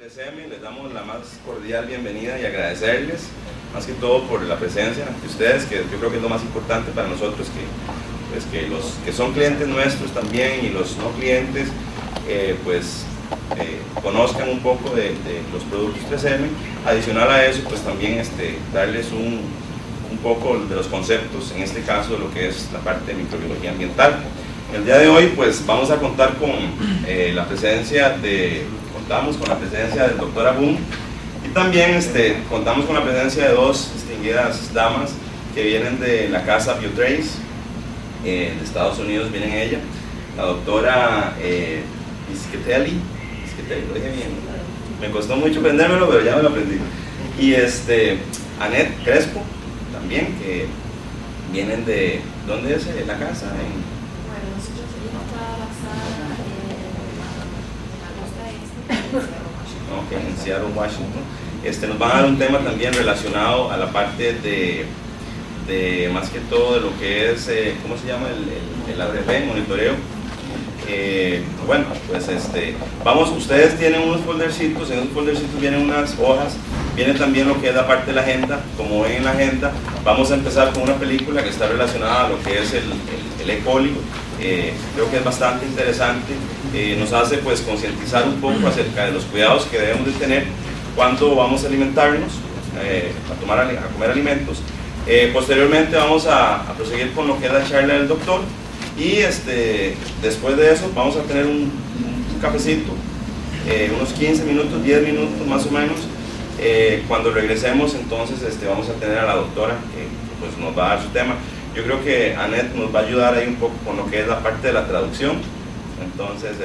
3M, les damos la más cordial bienvenida y agradecerles, más que todo por la presencia de ustedes, que yo creo que es lo más importante para nosotros, que los que son clientes nuestros también y los no clientes, conozcan un poco de los productos 3M. Adicional a eso, pues también darles un poco de los conceptos, en este caso de lo que es la parte de microbiología ambiental. El día de hoy pues vamos a contar con contamos con la presencia del doctor Abun, y también contamos con la presencia de dos distinguidas damas que vienen de la casa Biotrace, de Estados Unidos vienen ella, la doctora Piscitelli, lo dije bien, me costó mucho aprendérmelo, pero ya me lo aprendí, y Annette Crespo, también, que vienen de, ¿dónde es la casa? Bueno, nosotros seguimos trabajando en la costa este, Ok, en Seattle, Washington. Nos van a dar un tema también relacionado a la parte de más que todo de lo que es, ¿cómo se llama? El ADP, monitoreo. Bueno, pues ustedes tienen unos foldercitos, en esos foldercitos vienen unas hojas, viene también lo que es la parte de la agenda. Como ven en la agenda, vamos a empezar con una película que está relacionada a lo que es el E. coli. Creo que es bastante interesante, nos hace pues concientizar un poco acerca de los cuidados que debemos de tener cuando vamos a alimentarnos, a comer alimentos. Posteriormente vamos a proseguir con lo que es la charla del doctor, y después de eso vamos a tener un cafecito, unos 15 minutos, 10 minutos más o menos. Cuando regresemos, entonces vamos a tener a la doctora que pues nos va a dar su tema. Yo creo que Annette nos va a ayudar ahí un poco con lo que es la parte de la traducción. Entonces,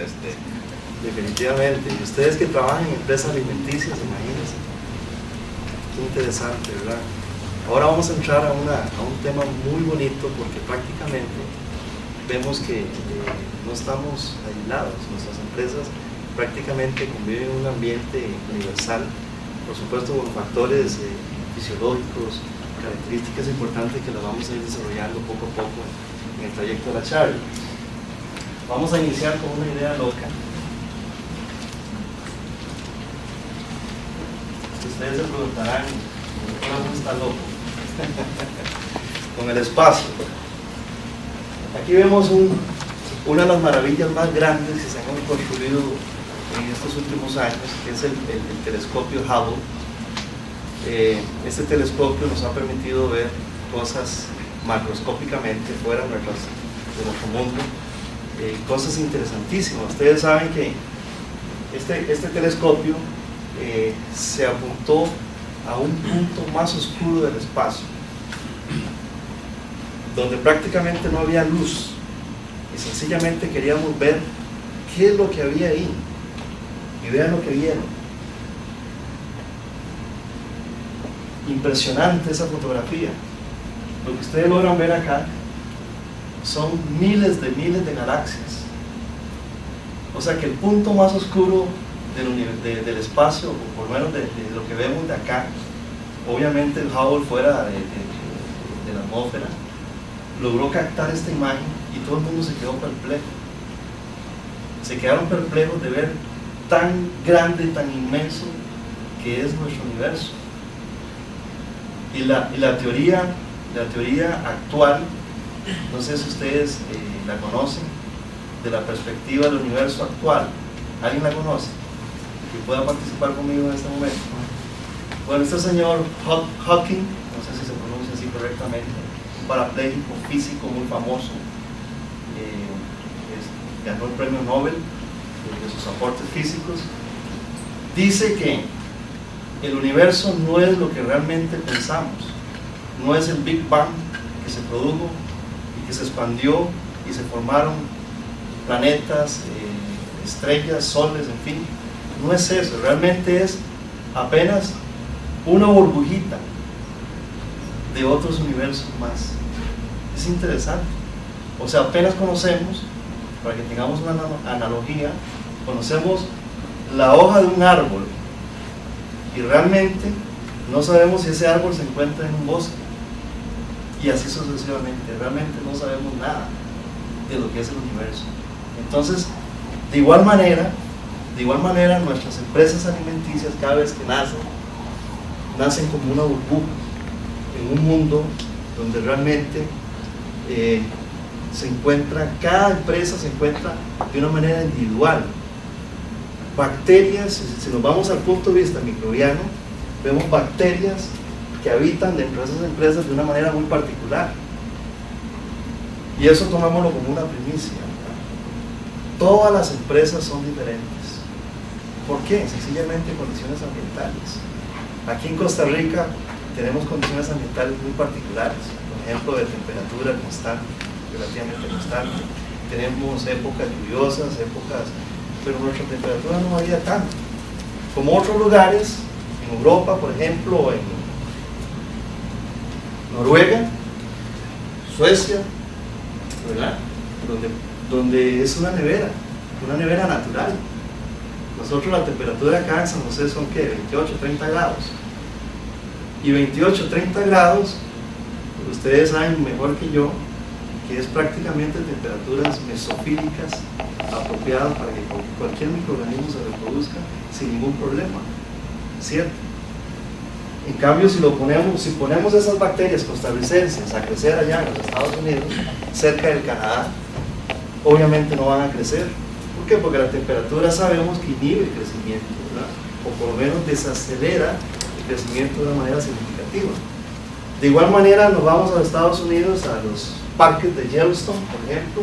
definitivamente. Y ustedes que trabajan en empresas alimenticias, imagínense. Qué interesante, ¿verdad? Ahora vamos a entrar a un tema muy bonito, porque prácticamente vemos que no estamos aislados. Nuestras empresas prácticamente conviven en un ambiente universal, por supuesto con factores fisiológicos, características importantes que las vamos a ir desarrollando poco a poco en el trayecto de la charla. Vamos a iniciar con una idea loca. Ustedes se preguntarán, ¿cómo está loco? Con el espacio. Aquí vemos una de las maravillas más grandes que se han construido en estos últimos años, que es el telescopio Hubble. Este telescopio nos ha permitido ver cosas macroscópicamente fuera de nuestro mundo, cosas interesantísimas. Ustedes saben que este telescopio se apuntó a un punto más oscuro del espacio, donde prácticamente no había luz, y sencillamente queríamos ver qué es lo que había ahí, y vean lo que vieron. Impresionante esa fotografía. Lo que ustedes logran ver acá son miles de galaxias. O sea que el punto más oscuro del espacio, o por lo menos de lo que vemos de acá, obviamente el Hubble fuera de la atmósfera, logró captar esta imagen, y todo el mundo se quedó perplejo. Se quedaron perplejos de ver tan grande, tan inmenso que es nuestro universo. Y la teoría actual, no sé si ustedes la conocen, de la perspectiva del universo actual. ¿Alguien la conoce? Que pueda participar conmigo en este momento. Bueno, este señor Hawking, no sé si se pronuncia así correctamente, un parapléjico físico muy famoso, ganó el premio Nobel de sus aportes físicos, dice que el universo no es lo que realmente pensamos, no es el Big Bang que se produjo y que se expandió y se formaron planetas, estrellas, soles, en fin. No es eso, realmente es apenas una burbujita de otros universos más. Es interesante. O sea, apenas conocemos, para que tengamos una analogía, conocemos la hoja de un árbol, y realmente no sabemos si ese árbol se encuentra en un bosque, y así sucesivamente. Realmente no sabemos nada de lo que es el universo. Entonces, de igual manera, De igual manera, nuestras empresas alimenticias, cada vez que nacen como una burbuja en un mundo donde realmente cada empresa se encuentra de una manera individual. Bacterias, si nos vamos al punto de vista microbiano, vemos bacterias que habitan dentro de esas empresas de una manera muy particular. Y eso tomámoslo como una primicia, ¿verdad? Todas las empresas son diferentes. ¿Por qué? Sencillamente condiciones ambientales. Aquí en Costa Rica tenemos condiciones ambientales muy particulares, por ejemplo de temperatura constante, relativamente constante. Tenemos épocas lluviosas, pero nuestra temperatura no varía tanto. Como otros lugares, en Europa, por ejemplo, en Noruega, Suecia, ¿verdad? Donde es una nevera natural. Nosotros la temperatura acá en San José son ¿qué? 28, 30 grados. Y 28, 30 grados, ustedes saben mejor que yo, que es prácticamente temperaturas mesofílicas apropiadas para que cualquier microorganismo se reproduzca sin ningún problema, ¿cierto? En cambio, si ponemos esas bacterias costarricenses a crecer allá en los Estados Unidos, cerca del Canadá, obviamente no van a crecer. ¿Por qué? Porque la temperatura sabemos que inhibe el crecimiento, ¿verdad? O por lo menos desacelera el crecimiento de una manera significativa. De igual manera, nos vamos a los Estados Unidos, a los parques de Yellowstone, por ejemplo.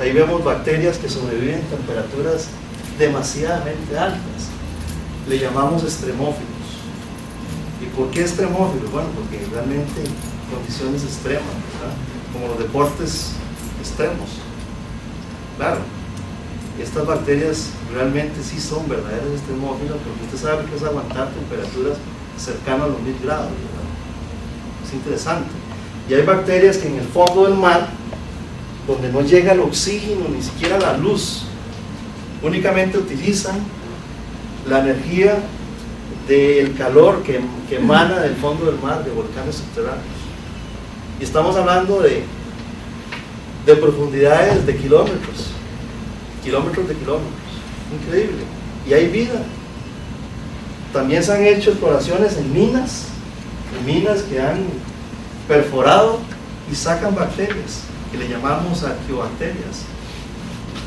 Ahí vemos bacterias que sobreviven a temperaturas demasiadamente altas. Le llamamos extremófilos. ¿Y por qué extremófilos? Bueno, porque realmente condiciones extremas, ¿verdad? Como los deportes extremos. Claro, estas bacterias realmente sí son verdaderos extremófilos, porque usted sabe que es aguantar temperaturas cercanas a los 1000 grados, ¿verdad? Es interesante. Y hay bacterias que en el fondo del mar, donde no llega el oxígeno, ni siquiera la luz, únicamente utilizan la energía del calor que emana del fondo del mar, de volcanes subterráneos. Y estamos hablando de profundidades de kilómetros de kilómetros. Increíble. Y hay vida. También se han hecho exploraciones en minas que han perforado y sacan bacterias, que le llamamos arqueobacterias.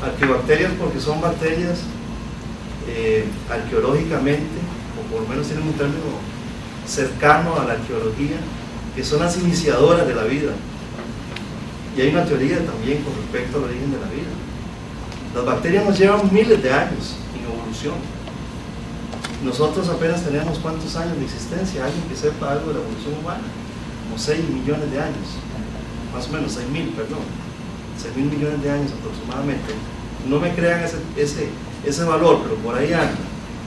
Arqueobacterias porque son bacterias arqueológicamente, o por lo menos tienen un término cercano a la arqueología, que son las iniciadoras de la vida. Y hay una teoría también con respecto al origen de la vida. Las bacterias nos llevan miles de años en evolución. Nosotros apenas tenemos ¿cuántos años de existencia? Alguien que sepa algo de la evolución humana, como 6 millones de años, más o menos 6.000 millones de años aproximadamente. No me crean ese valor, pero por ahí anda.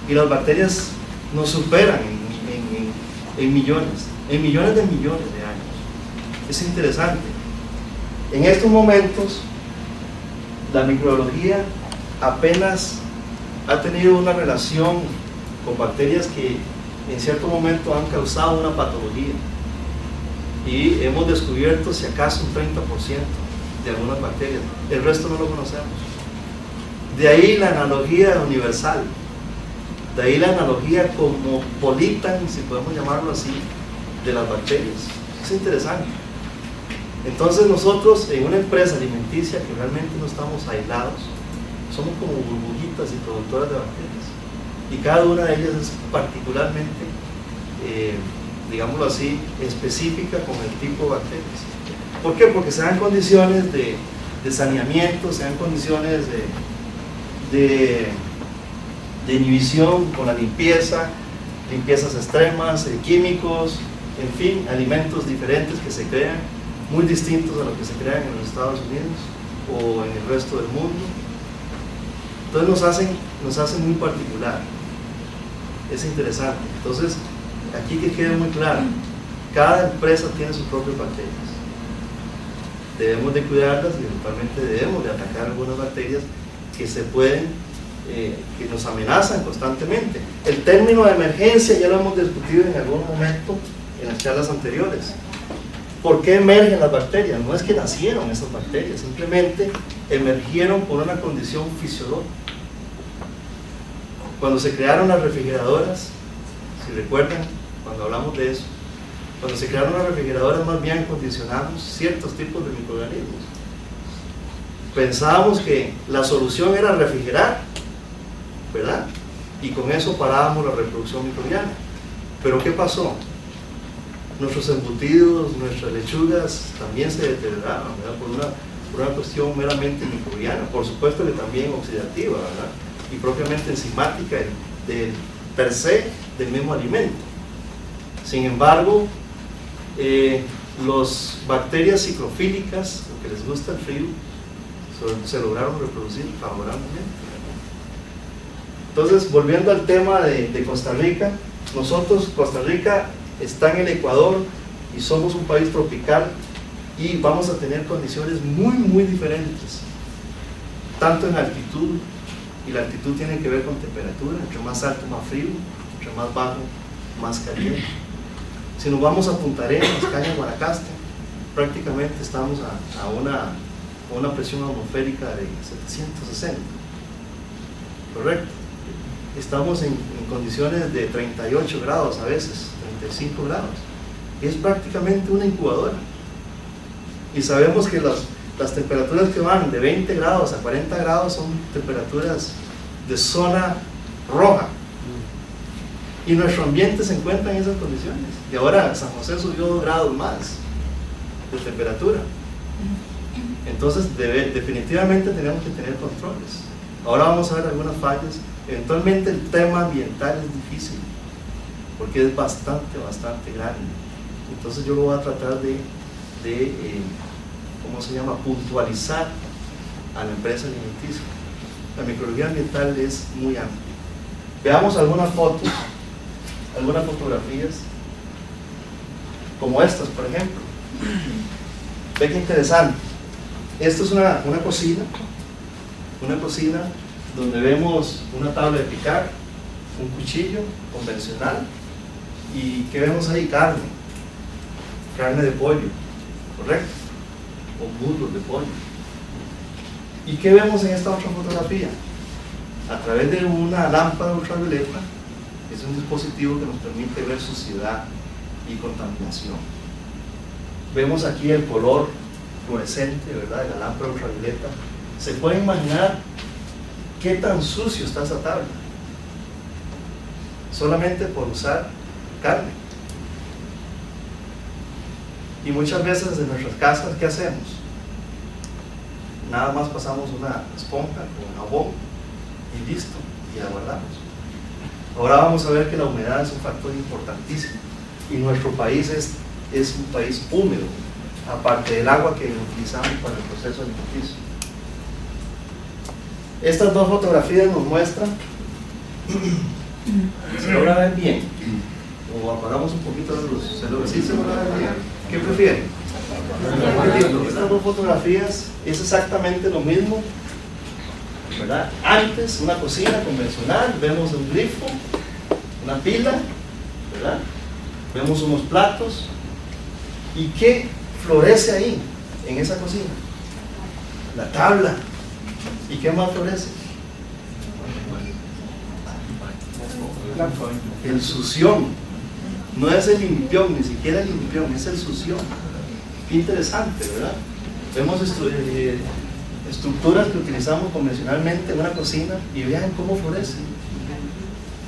Y las bacterias nos superan en millones de millones de años. Es interesante. En estos momentos, la microbiología apenas ha tenido una relación con bacterias que en cierto momento han causado una patología. Y hemos descubierto si acaso un 30% de algunas bacterias. El resto no lo conocemos. De ahí la analogía universal. De ahí la analogía cosmopolita, si podemos llamarlo así, de las bacterias. Es interesante. Entonces nosotros en una empresa alimenticia que realmente no estamos aislados, somos como burbujitas y productoras de bacterias. Y cada una de ellas es particularmente, digámoslo así, específica con el tipo de bacterias. ¿Por qué? Porque se dan condiciones de saneamiento, se dan condiciones de inhibición con la limpiezas extremas, químicos, en fin, alimentos diferentes que se crean, muy distintos a lo que se crean en los Estados Unidos o en el resto del mundo. Entonces nos hacen muy particular. Es interesante. Entonces, aquí que quede muy claro, cada empresa tiene sus propias bacterias. Debemos de cuidarlas y eventualmente debemos de atacar algunas bacterias que se pueden, que nos amenazan constantemente. El término de emergencia ya lo hemos discutido en algún momento en las charlas anteriores. ¿Por qué emergen las bacterias? No es que nacieron esas bacterias, simplemente emergieron por una condición fisiológica. Cuando se crearon las refrigeradoras, si recuerdan, cuando hablamos de eso, cuando se crearon las refrigeradoras más bien acondicionamos ciertos tipos de microorganismos. Pensábamos que la solución era refrigerar, ¿verdad? Y con eso parábamos la reproducción microbiana. Pero ¿qué pasó? Nuestros embutidos, nuestras lechugas también se deterioraron, ¿verdad? Por una cuestión meramente microbiana, por supuesto que también oxidativa, ¿verdad? Y propiamente enzimática per se del mismo alimento. Sin embargo, las bacterias ciclofílicas, lo que les gusta el frío, se lograron reproducir favorablemente. Entonces, volviendo al tema de Costa Rica, nosotros, Costa Rica está en el Ecuador y somos un país tropical y vamos a tener condiciones muy diferentes, tanto en altitud, y la altitud tiene que ver con temperatura, entre más alto más frío, entre más bajo más caliente. Si nos vamos a Punta Arenas, Caña Guanacaste, prácticamente estamos a una presión atmosférica de 760, correcto. Estamos en condiciones de 38 grados a veces, 35 grados. Es prácticamente una incubadora. Y sabemos que las temperaturas que van de 20 grados a 40 grados son temperaturas de zona roja. Y nuestro ambiente se encuentra en esas condiciones. Y ahora San José subió 2 grados más de temperatura. Entonces definitivamente tenemos que tener controles. Ahora vamos a ver algunas fallas. Eventualmente el tema ambiental es difícil porque es bastante grande. Entonces yo lo voy a tratar de ¿cómo se llama?, puntualizar a la empresa alimenticia. La microbiología ambiental es muy amplia. Veamos algunas fotos, algunas fotografías como estas, por ejemplo. Ve qué interesante. Esto es una cocina donde vemos una tabla de picar, un cuchillo convencional, y ¿qué vemos ahí? Carne de pollo, ¿correcto? O muslos de pollo. ¿Y qué vemos en esta otra fotografía? A través de una lámpara ultravioleta, es un dispositivo que nos permite ver suciedad y contaminación. Vemos aquí el color fluorescente, ¿verdad?, de la lámpara ultravioleta. ¿Se puede imaginar qué tan sucio está esa tabla? Solamente por usar carne. Y muchas veces en nuestras casas, ¿qué hacemos? Nada más pasamos una esponja con jabón y listo, y la guardamos. Ahora vamos a ver que la humedad es un factor importantísimo, y nuestro país es un país húmedo, aparte del agua que utilizamos para el proceso alimenticio. Estas dos fotografías nos muestran, ¿se logra ver bien? O apagamos un poquito la luz. ¿Sí se logra ver bien? ¿Qué prefieren? Estas dos fotografías es exactamente lo mismo, ¿verdad? Antes, una cocina convencional, vemos un grifo, una pila, ¿verdad? Vemos unos platos. ¿Y qué florece ahí, en esa cocina? La tabla. ¿Y qué más florece? El sución. No es el limpión, ni siquiera el limpión, es el sución. Qué interesante, ¿verdad? Vemos estructuras que utilizamos convencionalmente en una cocina y vean cómo florecen.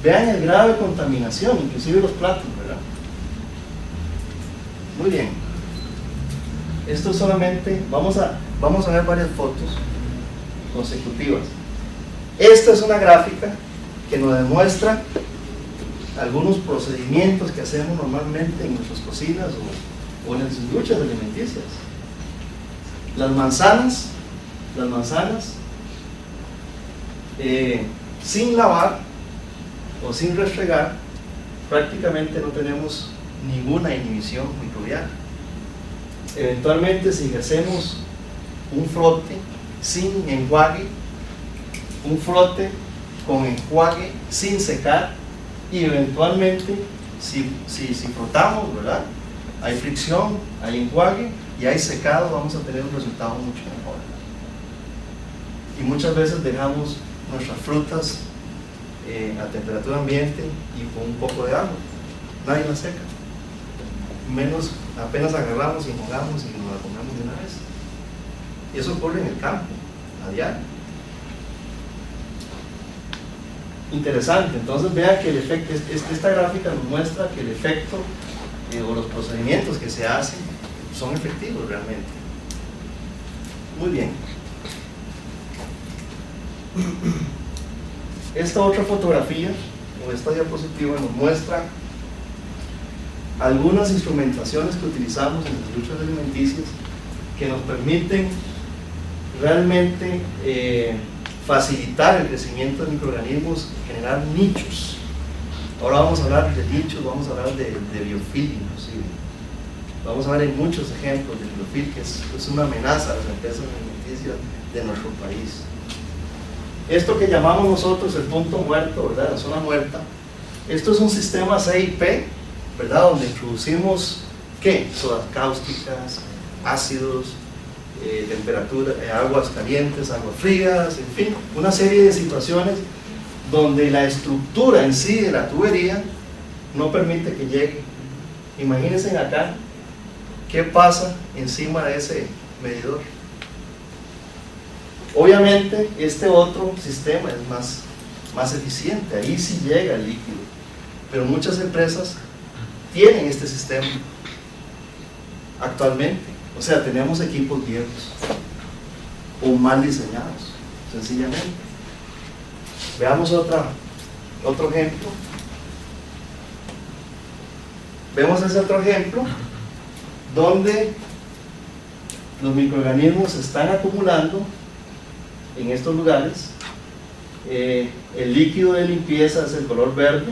Vean el grado de contaminación, inclusive los platos, ¿verdad? Muy bien. Esto solamente, vamos a ver varias fotos consecutivas. Esta es una gráfica que nos demuestra algunos procedimientos que hacemos normalmente en nuestras cocinas o en las industrias alimenticias. Las manzanas sin lavar o sin restregar, prácticamente no tenemos ninguna inhibición microbiana. Eventualmente, si hacemos un frote sin enjuague, un frote con enjuague sin secar, y eventualmente si frotamos, ¿verdad?, hay fricción, hay enjuague y hay secado, vamos a tener un resultado mucho mejor. Y muchas veces dejamos nuestras frutas a temperatura ambiente y con un poco de agua. Nadie la seca. Menos, apenas agarramos y mojamos y nos la comemos de una vez. Y eso ocurre en el campo, a diario. Interesante, entonces vean que el efecto, esta gráfica nos muestra que el efecto o los procedimientos que se hacen son efectivos realmente. Muy bien. Esta otra fotografía o esta diapositiva nos muestra algunas instrumentaciones que utilizamos en las industrias alimenticias que nos permiten realmente facilitar el crecimiento de microorganismos, generar nichos. Ahora vamos a hablar de nichos, vamos a hablar de biofil inclusive. Vamos a ver en muchos ejemplos de biofil, que es una amenaza a las empresas alimenticias de nuestro país. Esto que llamamos nosotros el punto muerto, ¿verdad? La zona muerta. Esto es un sistema CIP, ¿verdad? Donde introducimos, ¿qué? Sodas cáusticas, ácidos, temperatura, aguas calientes, aguas frías, en fin, una serie de situaciones donde la estructura en sí de la tubería no permite que llegue. Imagínense acá qué pasa encima de ese medidor. Obviamente este otro sistema es más eficiente, ahí sí llega el líquido, pero muchas empresas tienen este sistema actualmente. O sea, tenemos equipos viejos o mal diseñados, sencillamente. Veamos otro ejemplo. Vemos ese otro ejemplo donde los microorganismos se están acumulando en estos lugares. El líquido de limpieza es el color verde,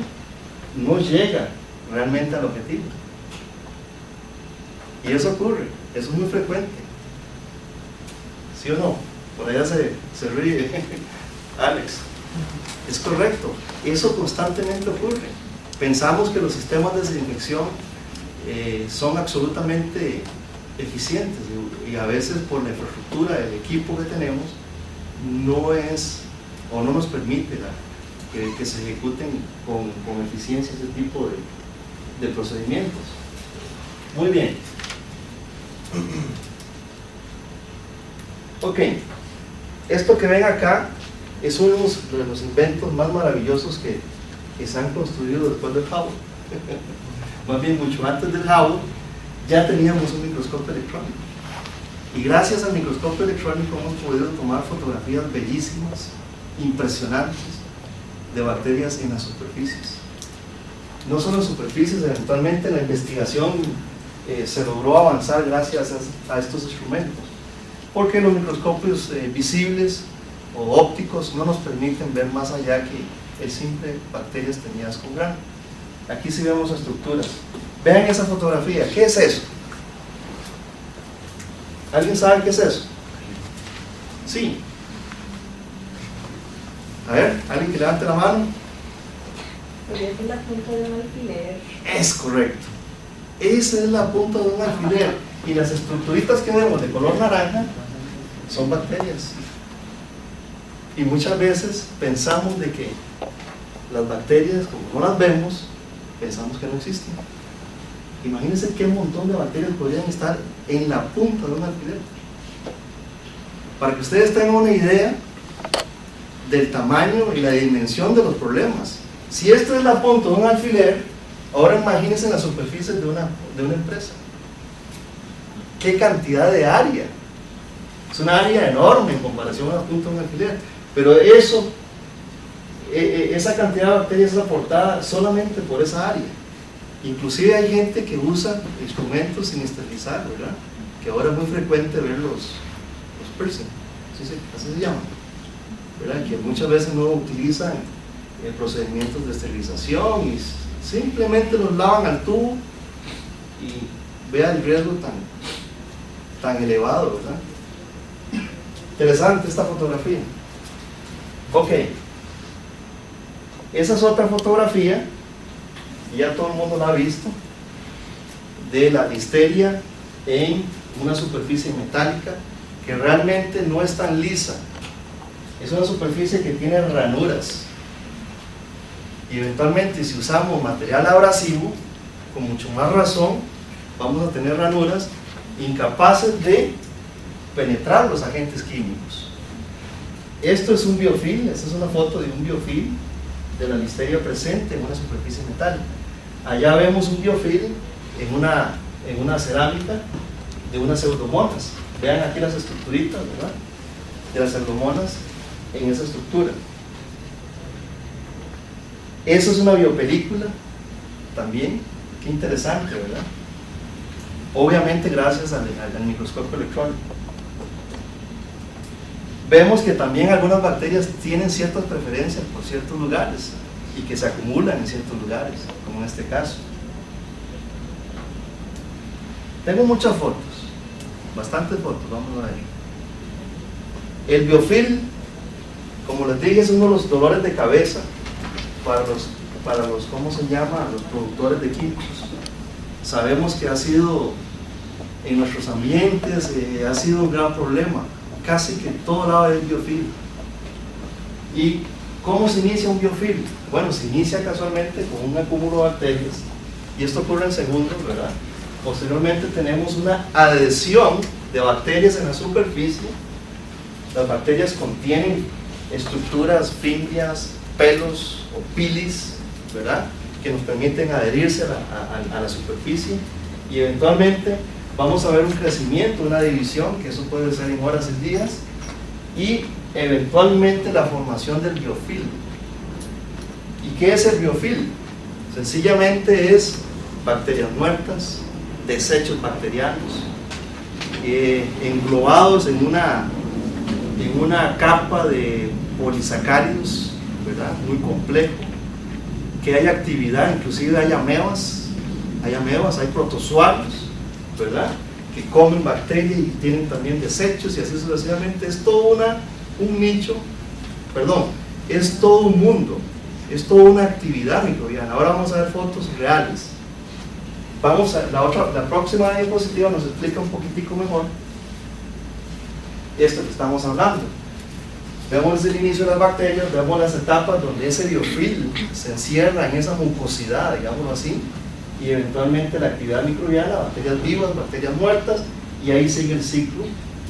no llega realmente al objetivo. Y eso ocurre, eso es muy frecuente. ¿Sí o no? Por allá se ríe Alex. Es correcto, eso constantemente ocurre. Pensamos que los sistemas de desinfección son absolutamente eficientes y a veces por la infraestructura del equipo que tenemos no es o no nos permite que se ejecuten con eficiencia ese tipo de procedimientos. Muy bien. Ok, esto que ven acá es uno de los inventos más maravillosos que se han construido después del Hubble. Más bien, mucho antes del Hubble ya teníamos un microscopio electrónico. Y gracias al microscopio electrónico hemos podido tomar fotografías bellísimas, impresionantes, de bacterias en las superficies. No solo en superficies, eventualmente en la investigación se logró avanzar gracias a estos instrumentos, porque los microscopios visibles o ópticos no nos permiten ver más allá que el simple bacterias teñidas con grano. Aquí sí vemos estructuras. Vean esa fotografía, ¿qué es eso? ¿Alguien sabe qué es eso? Sí. A ver, alguien que levante la mano. Es la punta de un alfiler. Es correcto. Esa es la punta de un alfiler. Y las estructuritas que vemos de color naranja son bacterias. Y muchas veces pensamos de que las bacterias, como no las vemos, pensamos que no existen. Imagínense qué montón de bacterias podrían estar en la punta de un alfiler. Para que ustedes tengan una idea del tamaño y la dimensión de los problemas. Si esto es la punta de un alfiler, ahora imagínense la superficie de una empresa. ¿Qué cantidad de área? Es una área enorme en comparación a la punta de un alfiler. Pero eso, esa cantidad de bacterias es aportada solamente por esa área. Inclusive hay gente que usa instrumentos sin esterilizar, ¿verdad? Que ahora es muy frecuente ver los piercing, así se llaman, ¿verdad? Que muchas veces no utilizan procedimientos de esterilización y simplemente los lavan al tubo y vean el riesgo tan elevado, ¿verdad? Interesante esta fotografía. Ok, esa es otra fotografía, y ya todo el mundo la ha visto, de la listeria en una superficie metálica que realmente no es tan lisa. Es una superficie que tiene ranuras. Y eventualmente, si usamos material abrasivo, con mucho más razón, vamos a tener ranuras incapaces de penetrar los agentes químicos. Esto es un biofilm, esta es una foto de un biofilm de la listeria presente en una superficie metálica. Allá vemos un biofilm en una cerámica de unas pseudomonas. Vean aquí las estructuritas, ¿verdad? De las pseudomonas en esa estructura. Eso es una biopelícula también. Qué interesante, ¿verdad? Obviamente gracias al microscopio electrónico. Vemos que también algunas bacterias tienen ciertas preferencias por ciertos lugares y que se acumulan en ciertos lugares, como en este caso. Tengo muchas fotos, bastantes fotos, vamos a ver. El biofilm, como les dije, es uno de los dolores de cabeza para los ¿cómo se llama?, los productores de químicos. Sabemos que ha sido en nuestros ambientes, ha sido un gran problema. Casi que todo lado es biofilm. ¿Y cómo se inicia un biofilm? Bueno, se inicia casualmente con un acúmulo de bacterias, y esto ocurre en segundos, ¿verdad? Posteriormente tenemos una adhesión de bacterias en la superficie. Las bacterias contienen estructuras fimbrias, pelos o pilis, ¿verdad?, que nos permiten adherirse a la superficie, y eventualmente vamos a ver un crecimiento, una división, que eso puede ser en horas y días, y eventualmente la formación del biofilm. ¿Y qué es el biofilm? Sencillamente es bacterias muertas, desechos bacterianos, englobados en una capa de polisacáridos, ¿verdad?, muy complejo, que hay actividad, inclusive hay amebas, hay protozoarios, ¿verdad?, que comen bacterias y tienen también desechos, y así sucesivamente. Es todo un nicho, es todo un mundo, es toda una actividad microbiana. Ahora vamos a ver fotos reales. La próxima diapositiva nos explica un poquitico mejor esto que estamos hablando. Vemos el inicio de las bacterias, vemos las etapas donde ese biofilm se encierra en esa mucosidad, digámoslo así, y eventualmente la actividad microbiana, bacterias vivas, bacterias muertas, y ahí sigue el ciclo,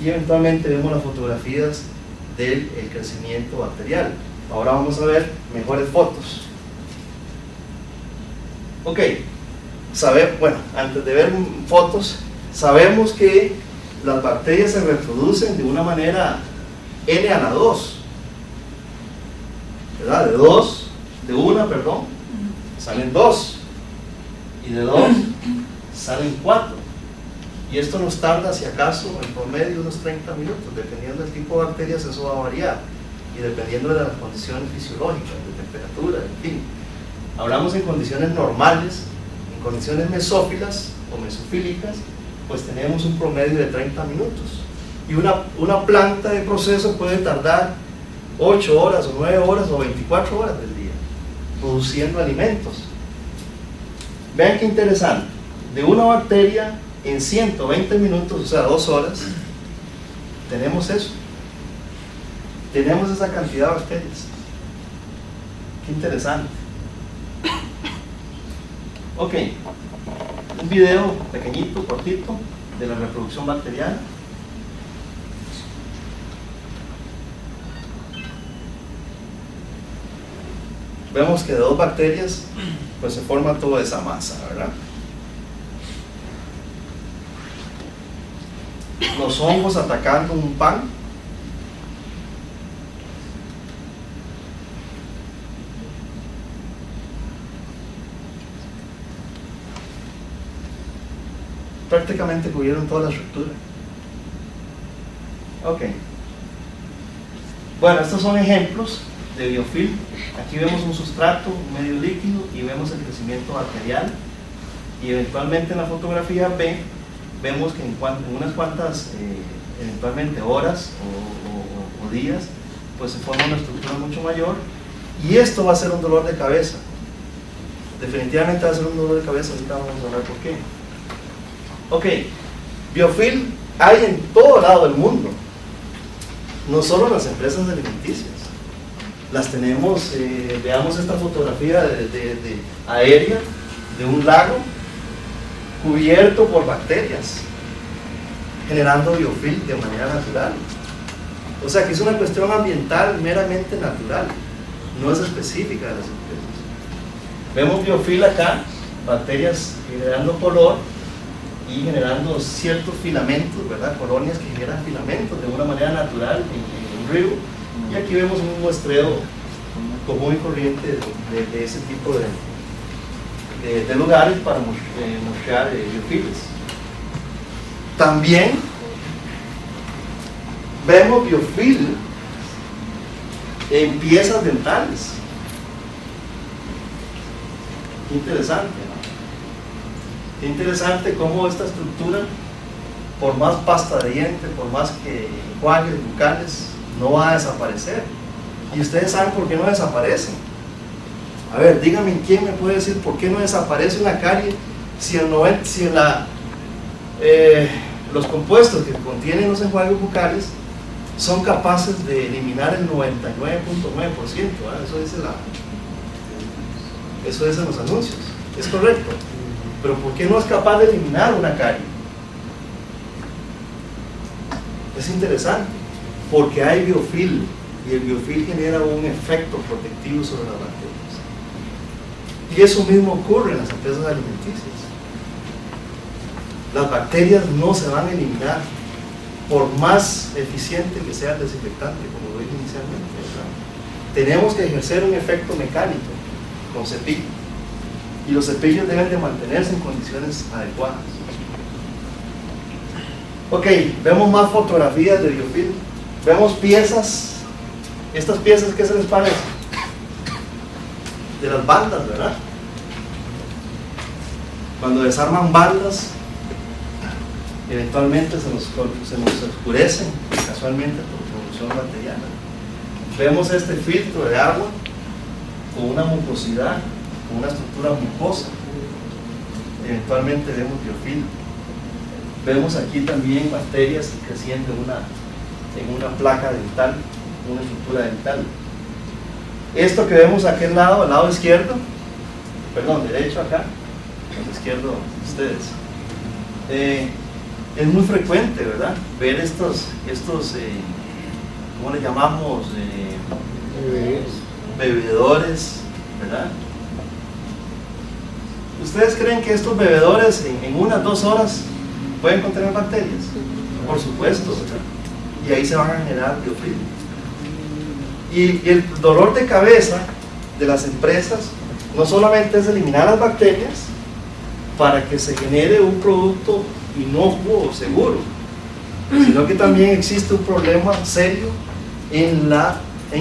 y eventualmente vemos las fotografías del crecimiento bacterial. Ahora vamos a ver mejores fotos. Ok, antes de ver fotos, sabemos que las bacterias se reproducen de una manera n a la 2, ¿verdad? De una, salen 2, y de 2 salen 4, y esto nos tarda, si acaso, en promedio unos 30 minutos. Dependiendo del tipo de bacterias, eso va a variar, y dependiendo de las condiciones fisiológicas, de temperatura, en fin. Hablamos en condiciones normales. En condiciones mesófilas o mesofílicas, pues tenemos un promedio de 30 minutos, y una planta de proceso puede tardar 8 horas o 9 horas o 24 horas del día produciendo alimentos. Vean qué interesante, de una bacteria en 120 minutos, o sea 2 horas, tenemos eso, tenemos esa cantidad de bacterias. Qué interesante. Ok, un video pequeñito, cortito, de la reproducción bacteriana. Vemos que de 2 bacterias pues se forma toda esa masa, ¿verdad? Los hongos atacando un pan. Prácticamente cubrieron toda la estructura. Ok. Bueno, estos son ejemplos de biofilm. Aquí vemos un sustrato, un medio líquido, y vemos el crecimiento bacterial, y eventualmente en la fotografía B vemos que en unas cuantas eventualmente horas o días, pues se forma una estructura mucho mayor, y esto va a ser un dolor de cabeza. Definitivamente va a ser un dolor de cabeza. Ahorita vamos a hablar por qué. Ok, biofilm hay en todo lado del mundo, no solo en las empresas alimenticias. Las tenemos, veamos esta fotografía aérea de un lago cubierto por bacterias, generando biofilm de manera natural. O sea que es una cuestión ambiental meramente natural, no es específica de las empresas. Vemos biofilm acá, bacterias generando color y generando ciertos filamentos, ¿verdad? Colonias que generan filamentos de una manera natural en un río. Y aquí vemos un muestreo común y corriente de ese tipo de lugares para mostrar biofilms. También vemos biofilm en piezas dentales. Interesante, ¿no? Interesante cómo esta estructura, por más pasta de diente, por más que enjuagues bucales, no va a desaparecer. Y ustedes saben por qué no desaparecen. A ver, díganme quién me puede decir por qué no desaparece una carie si los compuestos que contienen los enjuagues bucales son capaces de eliminar el 99.9%. Eso dicen los anuncios, es correcto. Pero ¿por qué no es capaz de eliminar una carie? Es interesante, porque hay biofilm y el biofilm genera un efecto protectivo sobre las bacterias. Y eso mismo ocurre en las empresas alimenticias. Las bacterias no se van a eliminar por más eficiente que sea el desinfectante, como lo dije inicialmente, ¿verdad? Tenemos que ejercer un efecto mecánico con cepillo, y los cepillos deben de mantenerse en condiciones adecuadas. Ok, vemos más fotografías de biofilm. Vemos piezas. Estas piezas, ¿qué se les parece? De las bandas, ¿verdad? Cuando desarman bandas, eventualmente se nos oscurecen casualmente por producción bacteriana. Vemos este filtro de agua con una mucosidad, con una estructura mucosa. Eventualmente vemos biofilm. Vemos aquí también bacterias creciendo en una placa dental, una estructura dental. Esto que vemos a aquel lado, al lado izquierdo, perdón, derecho acá, al izquierdo ustedes, es muy frecuente, ¿verdad? Ver estos ¿cómo le llamamos? Bebedores, ¿verdad? ¿Ustedes creen que estos bebedores en unas 2 horas pueden contener bacterias? Por supuesto, ¿verdad? Y ahí se van a generar biofilm. Y el dolor de cabeza de las empresas no solamente es eliminar las bacterias para que se genere un producto inocuo o seguro, sino que también existe un problema serio en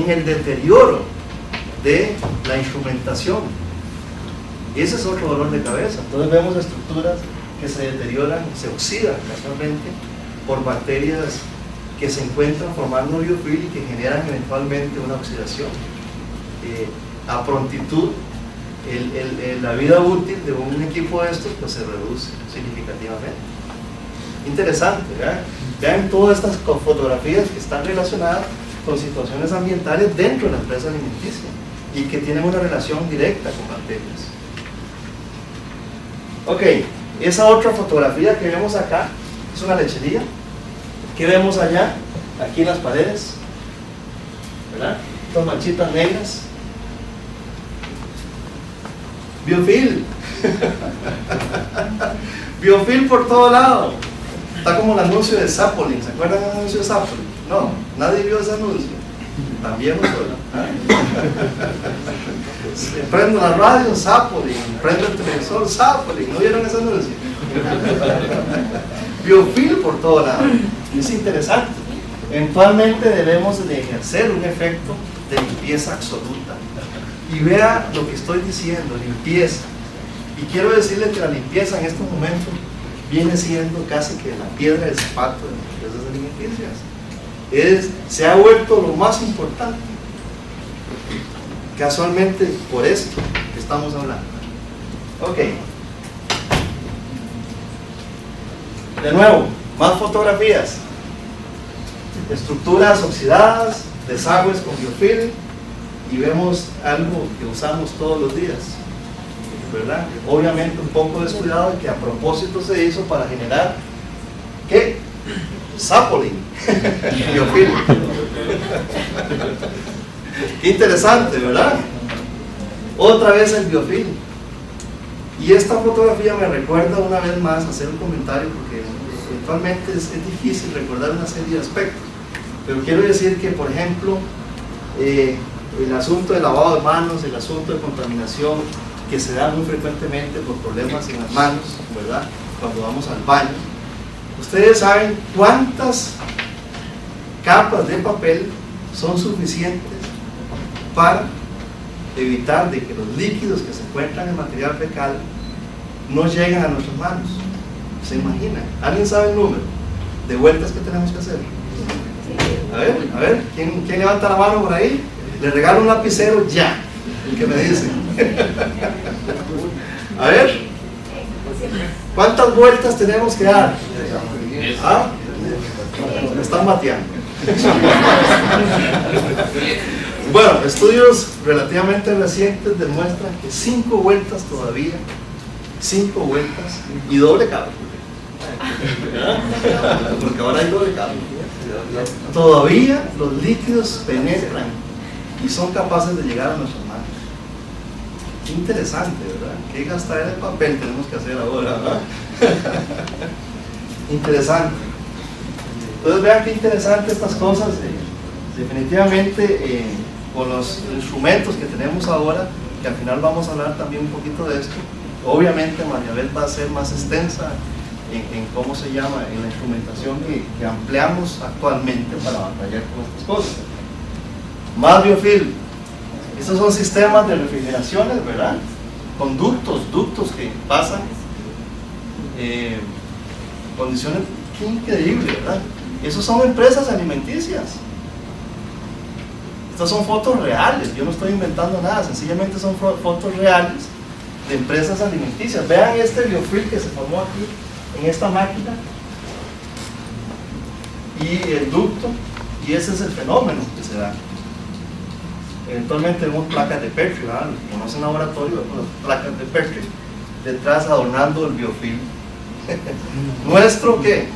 el deterioro de la instrumentación. Y ese es otro dolor de cabeza. Entonces vemos estructuras que se deterioran, se oxidan casualmente por bacterias que se encuentran formando biofilm y que generan eventualmente una oxidación. A prontitud, la vida útil de un equipo de estos pues se reduce significativamente. Interesante, ¿verdad? Vean todas estas fotografías que están relacionadas con situaciones ambientales dentro de la empresa alimenticia y que tienen una relación directa con bacterias. Ok, esa otra fotografía que vemos acá es una lechería. ¿Qué vemos allá? Aquí en las paredes, ¿verdad? Estas manchitas negras. Biofilm. Biofilm por todo lado. Está como el anuncio de Zapolin. ¿Se acuerdan del anuncio de Zapolin? No, nadie vio ese anuncio. También no solo. Prendo la radio, Zapolin. Prendo el televisor, Zapolin. ¿No vieron ese anuncio? Biofilm por todo lado. Es interesante. Eventualmente debemos de ejercer un efecto de limpieza absoluta. Y vea lo que estoy diciendo, limpieza. Y quiero decirles que la limpieza en estos momentos viene siendo casi que la piedra del zapato de las empresas alimenticias. Se ha vuelto lo más importante. Casualmente por esto que estamos hablando. Ok. De nuevo, más fotografías. Estructuras oxidadas, desagües con biofilm y vemos algo que usamos todos los días, ¿verdad? Obviamente un poco descuidado, que a propósito se hizo para generar, ¿qué? Sapolín, biofilm. Interesante, ¿verdad? Otra vez el biofilm. Y esta fotografía me recuerda una vez más hacer un comentario, porque eventualmente es difícil recordar una serie de aspectos. Pero quiero decir que, por ejemplo, el asunto de lavado de manos, el asunto de contaminación, que se da muy frecuentemente por problemas en las manos, ¿verdad? Cuando vamos al baño. Ustedes saben cuántas capas de papel son suficientes para evitar de que los líquidos que se encuentran en el material fecal no lleguen a nuestras manos. ¿Se imaginan? ¿Alguien sabe el número de vueltas que tenemos que hacer? A ver, ¿quién levanta la mano por ahí? Le regalo un lapicero ya. ¿Qué me dice? A ver, ¿cuántas vueltas tenemos que dar? ¿Ah? Me están mateando. Bueno, estudios relativamente recientes demuestran que 5 vueltas todavía, 5 vueltas y doble cable. Porque ahora hay doble cable. Todavía los líquidos penetran y son capaces de llegar a nuestras manos. Qué interesante, ¿verdad? ¿Qué gastadera de papel tenemos que hacer ahora, ¿verdad? Interesante. Entonces vean qué interesante estas cosas. Definitivamente con los instrumentos que tenemos ahora, que al final vamos a hablar también un poquito de esto. Obviamente Mariabel va a ser más extensa en cómo se llama, en la instrumentación que ampliamos actualmente para batallar con estas cosas. Más biofilm. Estos son sistemas de refrigeraciones, ¿verdad? Con ductos que pasan condiciones, qué increíble, ¿verdad? Esos son empresas alimenticias. Estas son fotos reales, yo no estoy inventando nada, sencillamente son fotos reales de empresas alimenticias. Vean este biofilm que se formó aquí en esta máquina y el ducto, y ese es el fenómeno que se da. Eventualmente vemos placas de Petri, ¿verdad? Los que conocen laboratorio, vemos las placas de Petri detrás adornando el biofilm. ¿Nuestro qué?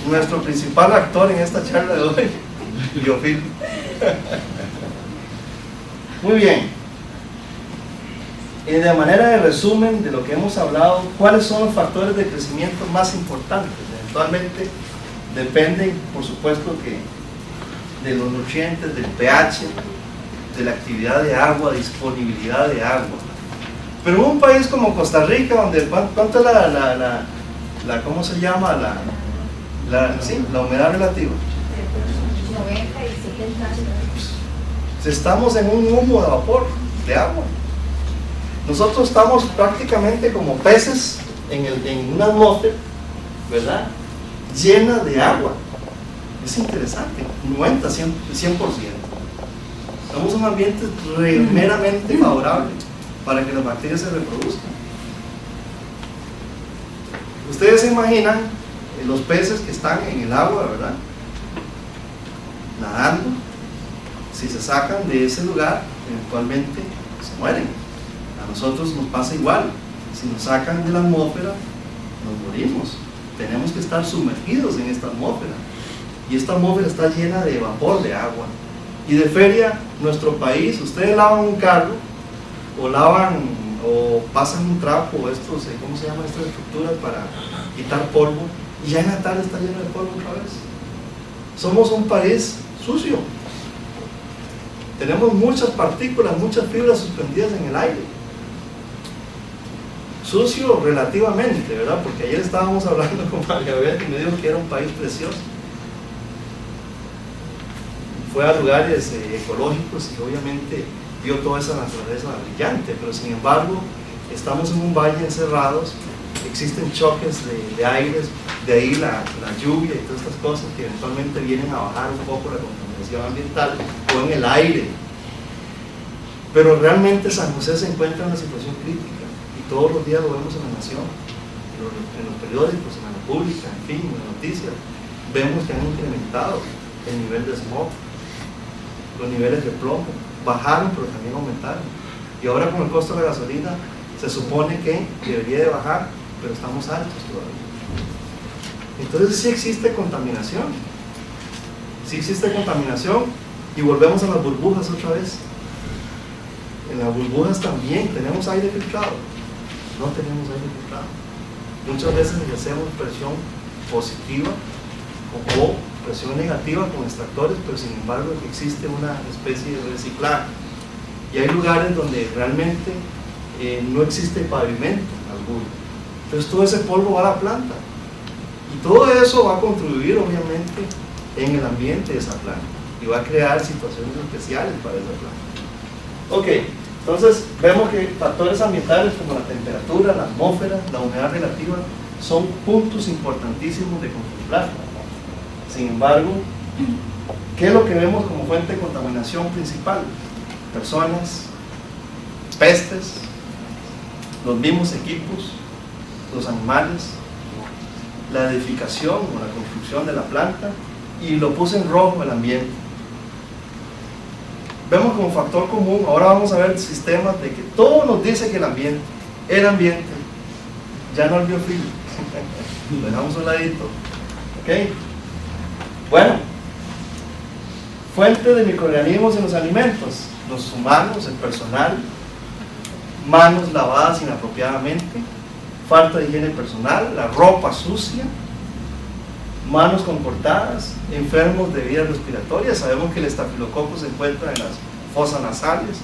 Nuestro principal actor en esta charla de hoy, biofilm. Muy bien. De manera de resumen de lo que hemos hablado, ¿cuáles son los factores de crecimiento más importantes? Eventualmente dependen, por supuesto, que de los nutrientes, del pH, de la actividad de agua, disponibilidad de agua. Pero en un país como Costa Rica, donde ¿cuánto es la ¿cómo se llama? La humedad relativa. 90 y 70. Estamos en un humo de vapor de agua. Nosotros estamos prácticamente como peces en una atmósfera, ¿verdad? Llena de agua. Es interesante, 90, 100%. Estamos en un ambiente meramente favorable para que las bacterias se reproduzcan. Ustedes se imaginan los peces que están en el agua, ¿verdad? Nadando. Si se sacan de ese lugar, eventualmente se mueren. A nosotros nos pasa igual. Si nos sacan de la atmósfera, nos morimos. Tenemos que estar sumergidos en esta atmósfera. Y esta atmósfera está llena de vapor de agua. Y de feria, nuestro país, ustedes lavan un carro, o pasan un trapo, estos, ¿cómo se llaman estas estructuras para quitar polvo? Y ya en la tarde está lleno de polvo otra vez. Somos un país sucio. Tenemos muchas partículas, muchas fibras suspendidas en el aire. Sucio relativamente, ¿verdad? Porque ayer estábamos hablando con Mariabel y me dijo que era un país precioso. Fue a lugares ecológicos y obviamente vio toda esa naturaleza brillante, pero sin embargo estamos en un valle encerrados, existen choques de aires, de ahí la lluvia y todas estas cosas que eventualmente vienen a bajar un poco la contaminación ambiental o en el aire. Pero realmente San José se encuentra en una situación crítica y todos los días lo vemos en la nación, en los periódicos, en la pública, en fin, en las noticias, vemos que han incrementado el nivel de smog, los niveles de plomo, bajaron, pero también aumentaron. Y ahora con el costo de la gasolina, se supone que debería de bajar, pero estamos altos todavía. Entonces sí existe contaminación. Sí existe contaminación, y volvemos a las burbujas otra vez. En las burbujas también tenemos aire filtrado. No tenemos aire filtrado. Muchas veces ejercemos presión positiva o presión negativa con extractores, pero sin embargo existe una especie de reciclaje. Y hay lugares donde realmente no existe pavimento alguno. Entonces todo ese polvo va a la planta. Y todo eso va a contribuir obviamente en el ambiente de esa planta. Y va a crear situaciones especiales para esa planta. Ok, entonces vemos que factores ambientales como la temperatura, la atmósfera, la humedad relativa son puntos importantísimos de contemplar. Sin embargo, ¿qué es lo que vemos como fuente de contaminación principal? Personas, pestes, los mismos equipos, los animales, la edificación o la construcción de la planta, y lo puse en rojo el ambiente. Vemos como factor común, ahora vamos a ver sistemas de que todo nos dice que el ambiente, ya no el biofilm, lo dejamos a un ladito, ¿ok? Bueno, fuente de microorganismos en los alimentos, los humanos, el personal, manos lavadas inapropiadamente, falta de higiene personal, la ropa sucia, manos comportadas, enfermos de vías respiratorias. Sabemos que el estafilococo se encuentra en las fosas nasales,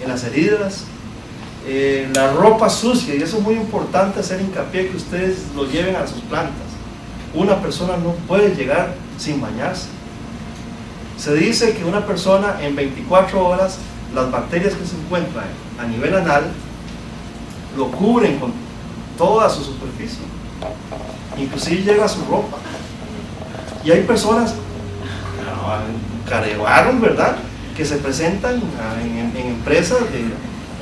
en las heridas, la ropa sucia, y eso es muy importante hacer hincapié que ustedes lo lleven a sus plantas. Una persona no puede llegar sin bañarse. Se dice que una persona en 24 horas, las bacterias que se encuentran a nivel anal lo cubren con toda su superficie, inclusive llega a su ropa. Y hay personas, carevaron, ¿verdad?, que se presentan en empresas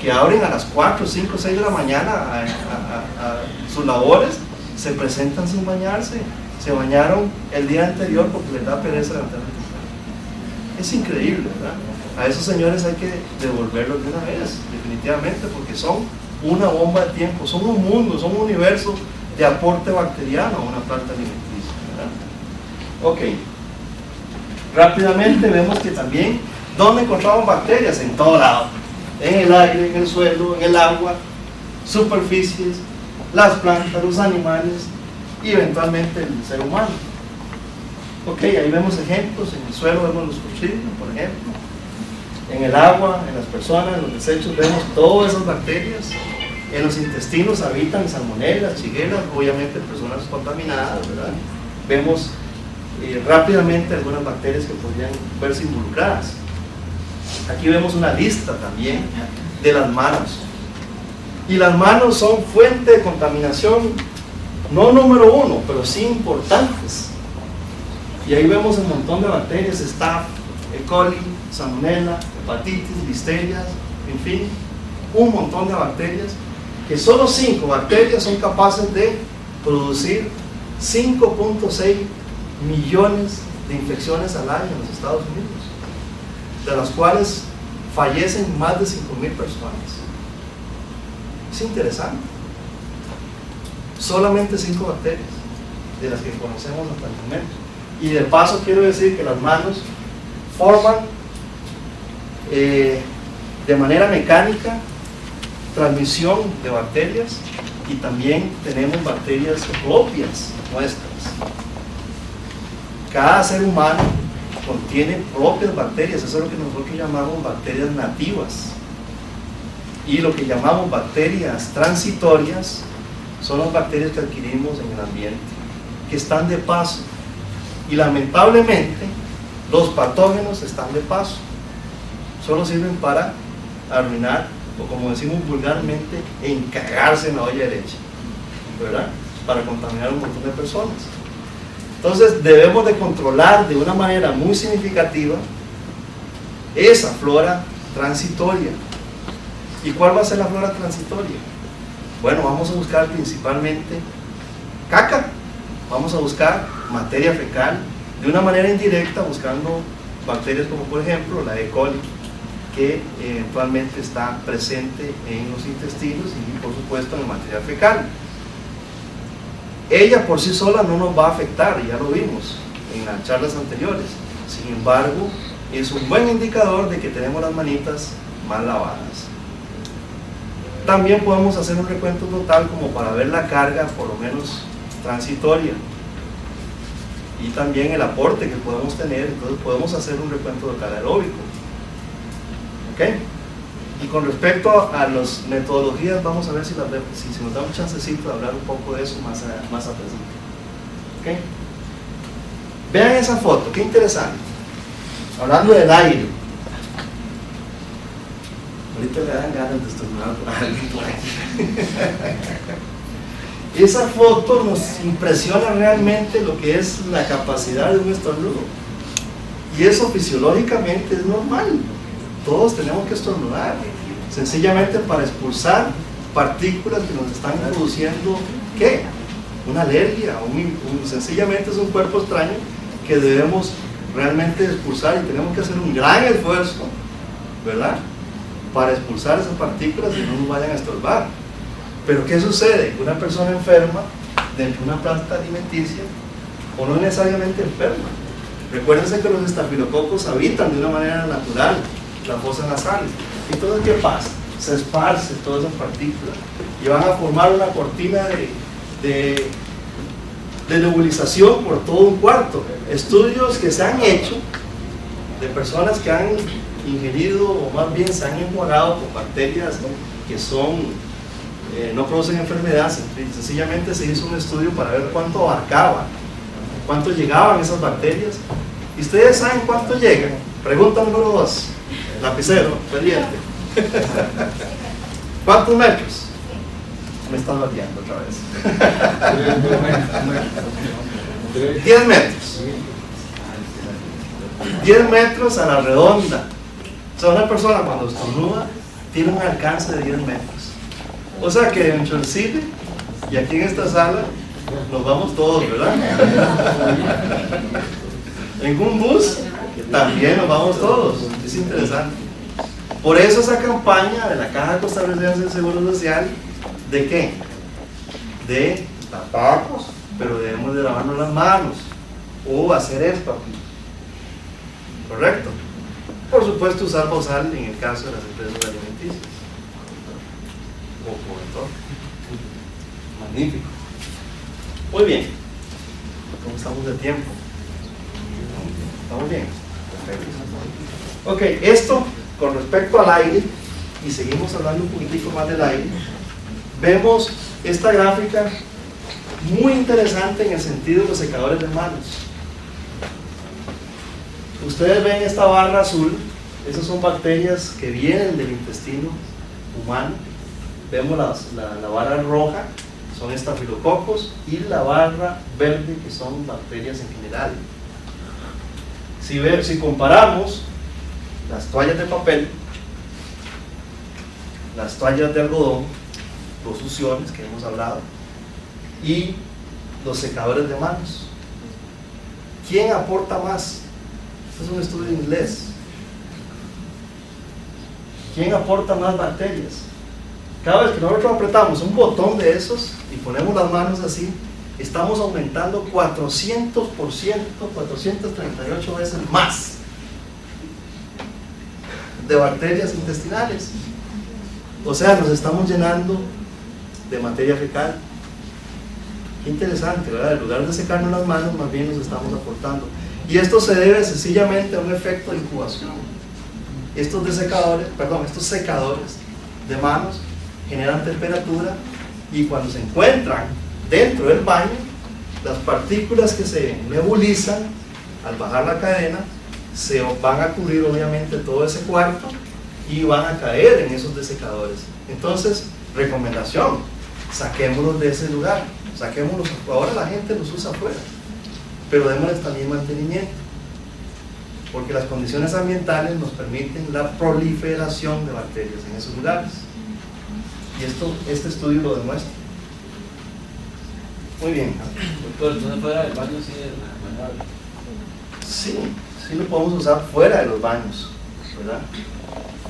que abren a las 4, 5, 6 de la mañana a sus labores, se presentan sin bañarse, se bañaron el día anterior porque les da pereza levantarse temprano. Es increíble, ¿verdad? A esos señores hay que devolverlos de una vez, definitivamente, porque son una bomba de tiempo, son un mundo, son un universo de aporte bacteriano a una planta alimenticia, ¿verdad? Ok, rápidamente vemos que también, ¿dónde encontramos bacterias? En todo lado, en el aire, en el suelo, en el agua, superficies, las plantas, los animales y eventualmente el ser humano. Ok, ahí vemos ejemplos, en el suelo vemos los cuchillos, por ejemplo, en el agua, en las personas, en los desechos vemos todas esas bacterias, en los intestinos habitan salmonelas, shigella, obviamente personas contaminadas, ¿verdad? Vemos rápidamente algunas bacterias que podrían verse involucradas. Aquí vemos una lista también de las manos, y las manos son fuente de contaminación, no número uno, pero sí importantes. Y ahí vemos un montón de bacterias: Staph, E. coli, Salmonella, hepatitis, listerias, en fin, un montón de bacterias, que solo 5 bacterias son capaces de producir 5.6 millones de infecciones al año en los Estados Unidos, de las cuales fallecen más de 5.000 personas. Es interesante. Solamente 5 bacterias de las que conocemos hasta el momento. Y de paso quiero decir que las manos forman de manera mecánica transmisión de bacterias, y también tenemos bacterias propias nuestras. Cada ser humano contiene propias bacterias, eso es lo que nosotros llamamos bacterias nativas. Y lo que llamamos bacterias transitorias son las bacterias que adquirimos en el ambiente, que están de paso. Y lamentablemente los patógenos están de paso, solo sirven para arruinar, o como decimos vulgarmente, encagarse en la olla de leche, ¿verdad?, para contaminar a un montón de personas. Entonces debemos de controlar de una manera muy significativa esa flora transitoria. ¿Y cuál va a ser la flora transitoria? Bueno, vamos a buscar principalmente caca, vamos a buscar materia fecal, de una manera indirecta buscando bacterias como por ejemplo la E. coli. que eventualmente está presente en los intestinos y por supuesto en el material fecal. Ella por sí sola no nos va a afectar, ya lo vimos en las charlas anteriores. Sin embargo, es un buen indicador de que tenemos las manitas mal lavadas. También podemos hacer un recuento total como para ver la carga, por lo menos transitoria, y también el aporte que podemos tener. Entonces podemos hacer un recuento total aeróbico. ¿Ok? Y con respecto a las metodologías, vamos a ver si nos da un chancecito de hablar un poco de eso más atrás. ¿Ok? Vean esa foto, qué interesante. Hablando del aire. Ahorita le dan ganas de estornudar por alguien por aquí. Esa foto nos impresiona realmente lo que es la capacidad de un estornudo. Y eso fisiológicamente es normal. Todos tenemos que estornudar, sencillamente para expulsar partículas que nos están produciendo, ¿qué? Una alergia, sencillamente es un cuerpo extraño que debemos realmente expulsar, y tenemos que hacer un gran esfuerzo, ¿verdad?, para expulsar esas partículas y no nos vayan a estorbar. Pero ¿qué sucede? Una persona enferma dentro de una planta alimenticia, o no necesariamente enferma. Recuérdense que los estafilococos habitan de una manera natural la fosa nasal. Entonces, ¿qué pasa? Se esparce todas esas partículas y van a formar una cortina de nebulización por todo un cuarto. Estudios que se han hecho de personas que han ingerido, o más bien se han enjuagado con bacterias que no producen enfermedad. Sencillamente se hizo un estudio para ver cuánto abarcaba, cuánto llegaban esas bacterias. ¿Y ustedes saben cuánto llegan? Pregunta número 2. Lapicero, pendiente. ¿Cuántos metros? Me están bateando otra vez. 10 metros. 10 metros a la redonda. O sea, una persona cuando estornuda tiene un alcance de 10 metros. O sea que en Chorcile y aquí en esta sala nos vamos todos, ¿verdad? En un bus también nos vamos todos. Es interesante. Por eso esa campaña de la Caja Costarricense del Seguro Social, ¿de qué? De taparnos, pero debemos de lavarnos las manos o hacer esto aquí. ¿Correcto? Por supuesto, usar bozal en el caso de las empresas alimenticias o cobertor. Magnífico. Muy bien. ¿Cómo estamos de tiempo? ¿Estamos bien? Perfecto. Ok, esto con respecto al aire, y seguimos hablando un poquitico más del aire. Vemos esta gráfica muy interesante en el sentido de los secadores de manos. Ustedes ven esta barra azul, esas son bacterias que vienen del intestino humano. Vemos la barra roja, son estafilococos, y la barra verde, que son bacterias en general. Si comparamos las toallas de papel, las toallas de algodón, los succiones que hemos hablado, y los secadores de manos, ¿quién aporta más? Este es un estudio inglés. ¿Quién aporta más bacterias? Cada vez que nosotros apretamos un botón de esos y ponemos las manos así, estamos aumentando 400%, 438 veces más de bacterias intestinales. O sea, nos estamos llenando de materia fecal. Qué interesante, ¿verdad? En lugar de secarnos las manos, más bien nos estamos aportando. Y esto se debe sencillamente a un efecto de incubación. Estos secadores de manos generan temperatura, y cuando se encuentran dentro del baño, las partículas que se nebulizan al bajar la cadena se van a cubrir obviamente todo ese cuarto y van a caer en esos desecadores. Entonces, recomendación: saquémoslos de ese lugar, saquémoslos. Ahora la gente los usa afuera, pero démosles también mantenimiento, porque las condiciones ambientales nos permiten la proliferación de bacterias en esos lugares, y este estudio lo demuestra. Muy bien. Doctor, entonces fuera del baño sí es recomendable. Sí lo podemos usar fuera de los baños, ¿verdad?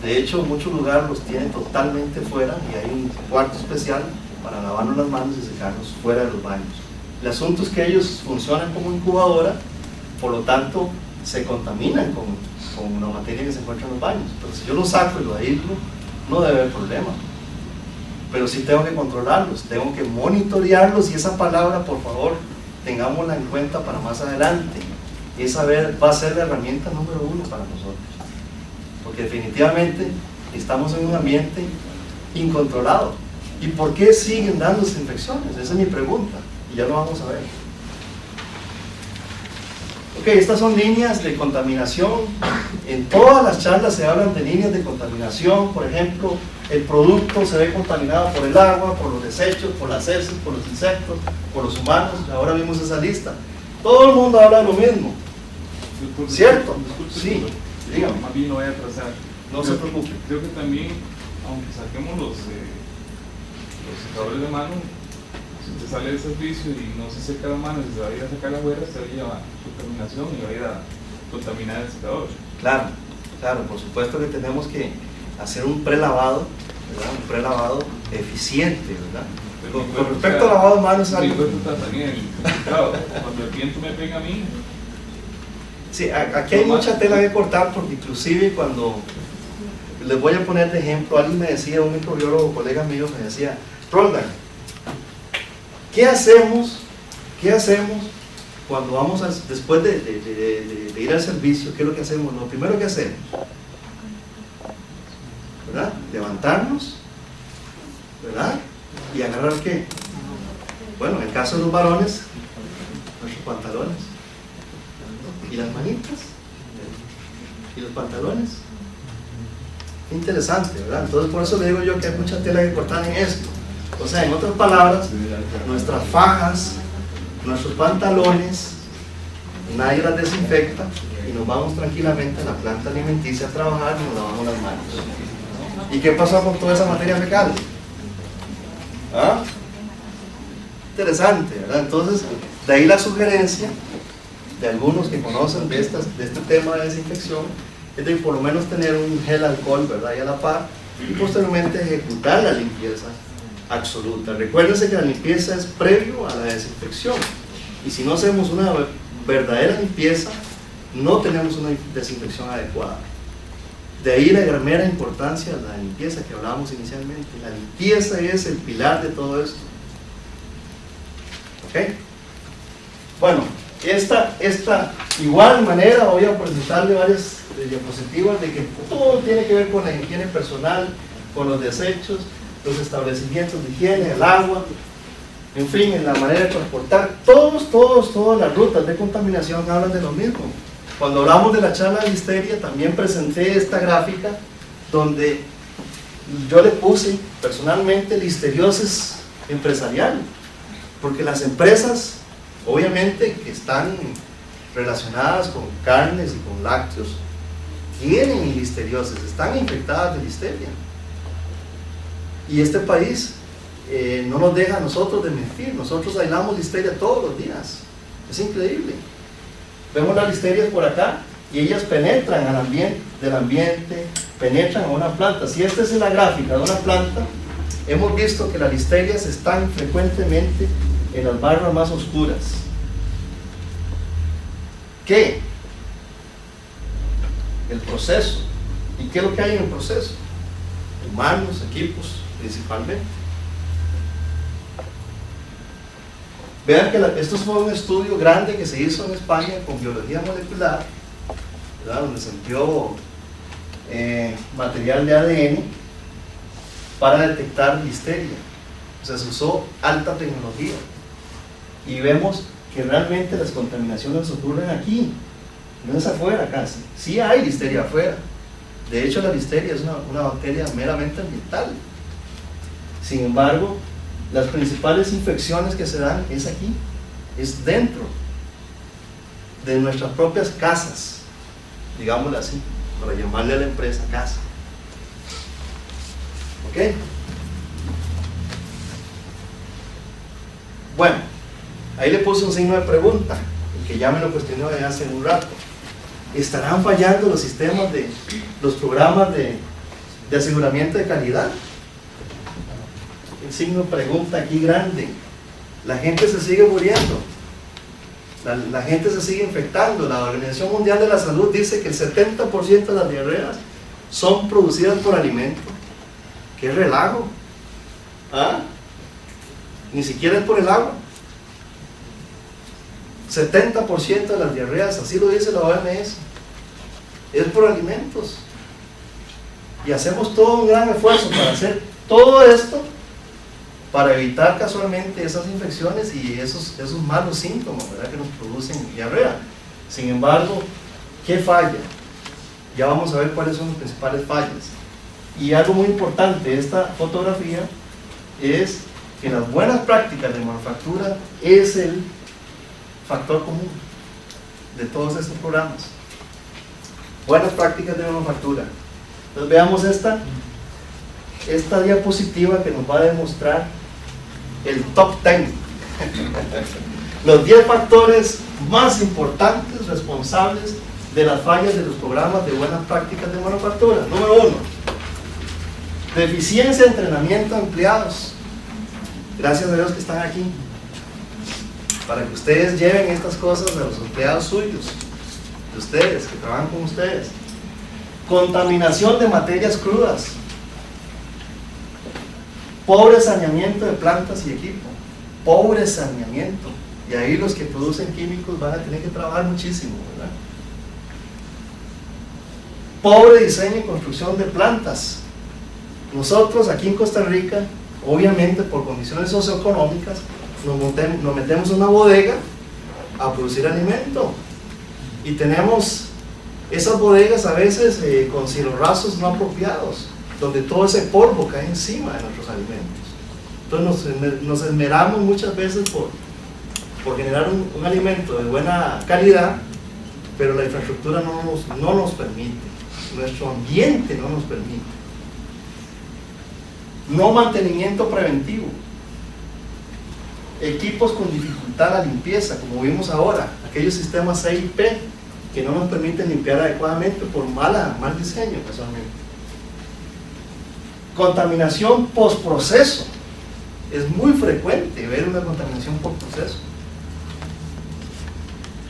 De hecho, muchos lugares los tienen totalmente fuera y hay un cuarto especial para lavarnos las manos y secarnos fuera de los baños. El asunto es que ellos funcionan como incubadora, por lo tanto se contaminan con la materia que se encuentra en los baños. Pero si yo lo saco y lo aíslo, no debe haber problema. Pero sí tengo que controlarlos, tengo que monitorearlos, y esa palabra, por favor, tengámosla en cuenta para más adelante. Esa va a ser la herramienta número 1 para nosotros. Porque definitivamente estamos en un ambiente incontrolado. ¿Y por qué siguen dándose infecciones? Esa es mi pregunta, y ya lo vamos a ver. Ok, estas son líneas de contaminación. En todas las charlas se hablan de líneas de contaminación. Por ejemplo, el producto se ve contaminado por el agua, por los desechos, por las heces, por los insectos, por los humanos. Ahora vimos esa lista. Todo el mundo habla de lo mismo. ¿Cierto? Sí, dígame. Más bien lo voy a trazar. No se preocupe. Creo que también, aunque saquemos los secadores de mano, si usted sale del servicio y no se seca la mano y se va a ir a sacar afuera, se va a llevar contaminación y va a ir a contaminar el secador. Claro, claro, por supuesto que tenemos que hacer un prelavado, ¿verdad? Un prelavado eficiente, ¿verdad? Con respecto al lavado de manos, mi cuerpo está también complicado. Cuando el viento me pega a mí. Sí, aquí hay mucha tela que cortar, porque inclusive cuando les voy a poner de ejemplo, alguien me decía, un microbiólogo, colega mío, me decía, Roldan, ¿qué hacemos cuando vamos después de ir al servicio? ¿Qué es lo que hacemos? Lo primero que hacemos, ¿verdad? Levantarnos, ¿verdad? Y agarrar ¿qué? Bueno, en el caso de los varones, nuestros pantalones. ¿Y las manitas? ¿Y los pantalones? Interesante, ¿verdad? Entonces por eso le digo yo que hay mucha tela que cortar en esto. O sea, en otras palabras, nuestras fajas, nuestros pantalones, nadie las desinfecta y nos vamos tranquilamente a la planta alimenticia a trabajar y nos lavamos las manos. ¿Y qué pasó con toda esa materia fecal? ¿Ah? Interesante, ¿verdad? Entonces, de ahí la sugerencia de algunos que conocen de este tema de desinfección es de por lo menos tener un gel alcohol, ¿verdad? Y a la par, y posteriormente ejecutar la limpieza absoluta. Recuérdense que la limpieza es previo a la desinfección, y si no hacemos una verdadera limpieza, no tenemos una desinfección adecuada. De ahí la primera importancia de la limpieza que hablábamos inicialmente. La limpieza es el pilar de todo esto. ¿Ok? Bueno, esta igual manera voy a presentarle varias diapositivas de que todo tiene que ver con la higiene personal, con los desechos, los establecimientos de higiene, el agua, en fin, en la manera de transportar. Todas las rutas de contaminación hablan de lo mismo. Cuando hablamos de la charla de listeria, también presenté esta gráfica donde yo le puse personalmente listeriosis empresarial, porque las empresas, obviamente, que están relacionadas con carnes y con lácteos, tienen listeriosis, están infectadas de listeria. Y este país no nos deja a nosotros de mentir. Nosotros aislamos listeria todos los días. Es increíble. Vemos las listerias por acá y ellas penetran al ambiente, penetran a una planta. Si esta es la gráfica de una planta, hemos visto que las listerias están frecuentemente en las barras más oscuras. ¿Qué? El proceso. ¿Y qué es lo que hay en el proceso? Humanos, equipos, principalmente. Vean que esto fue un estudio grande que se hizo en España con biología molecular, ¿verdad? Donde se empleó material de ADN para detectar listeria. O sea, se usó alta tecnología. Y vemos que realmente las contaminaciones ocurren aquí, no es afuera casi. Sí hay listeria afuera. De hecho, la listeria es una bacteria meramente ambiental. Sin embargo, las principales infecciones que se dan es aquí, es dentro de nuestras propias casas, digámoslo así, para llamarle a la empresa casa. ¿Ok? Bueno, ahí le puse un signo de pregunta, el que ya me lo cuestionó hace un rato. ¿Estarán fallando los sistemas los programas de de aseguramiento de calidad. El signo de pregunta aquí grande. La gente se sigue muriendo, la gente se sigue infectando. La Organización Mundial de la Salud dice que el 70% de las diarreas son producidas por alimento. ¡Qué relajo! ¿Ah? Ni siquiera es por el agua. 70% de las diarreas, así lo dice la OMS, es por alimentos. Y hacemos todo un gran esfuerzo para hacer todo esto para evitar casualmente esas infecciones y esos malos síntomas, ¿verdad?, que nos producen diarrea. Sin embargo, ¿qué falla? Ya vamos a ver cuáles son las principales fallas. Y algo muy importante de esta fotografía es que las buenas prácticas de manufactura es el factor común de todos estos programas. Buenas prácticas de manufactura. Entonces veamos esta diapositiva que nos va a demostrar el top 10. Los 10 factores más importantes responsables de las fallas de los programas de buenas prácticas de manufactura. Número 1, deficiencia de entrenamiento de empleados. Gracias a Dios que están aquí, para que ustedes lleven estas cosas a los empleados suyos, de ustedes, que trabajan con ustedes. Contaminación de materias crudas, pobre saneamiento de plantas y equipo, pobre saneamiento, y ahí los que producen químicos van a tener que trabajar muchísimo, ¿verdad? Pobre diseño y construcción de plantas. Nosotros aquí en Costa Rica, obviamente por condiciones socioeconómicas, nos metemos en una bodega a producir alimento, y tenemos esas bodegas a veces con cielorrasos no apropiados, donde todo ese polvo cae encima de nuestros alimentos. Entonces nos esmeramos muchas veces por generar un alimento de buena calidad, pero la infraestructura no nos permite, nuestro ambiente no nos permite. No mantenimiento preventivo, equipos con dificultad a la limpieza, como vimos ahora, aquellos sistemas CIP que no nos permiten limpiar adecuadamente por mal diseño casualmente. Contaminación postproceso, es muy frecuente ver una contaminación postproceso.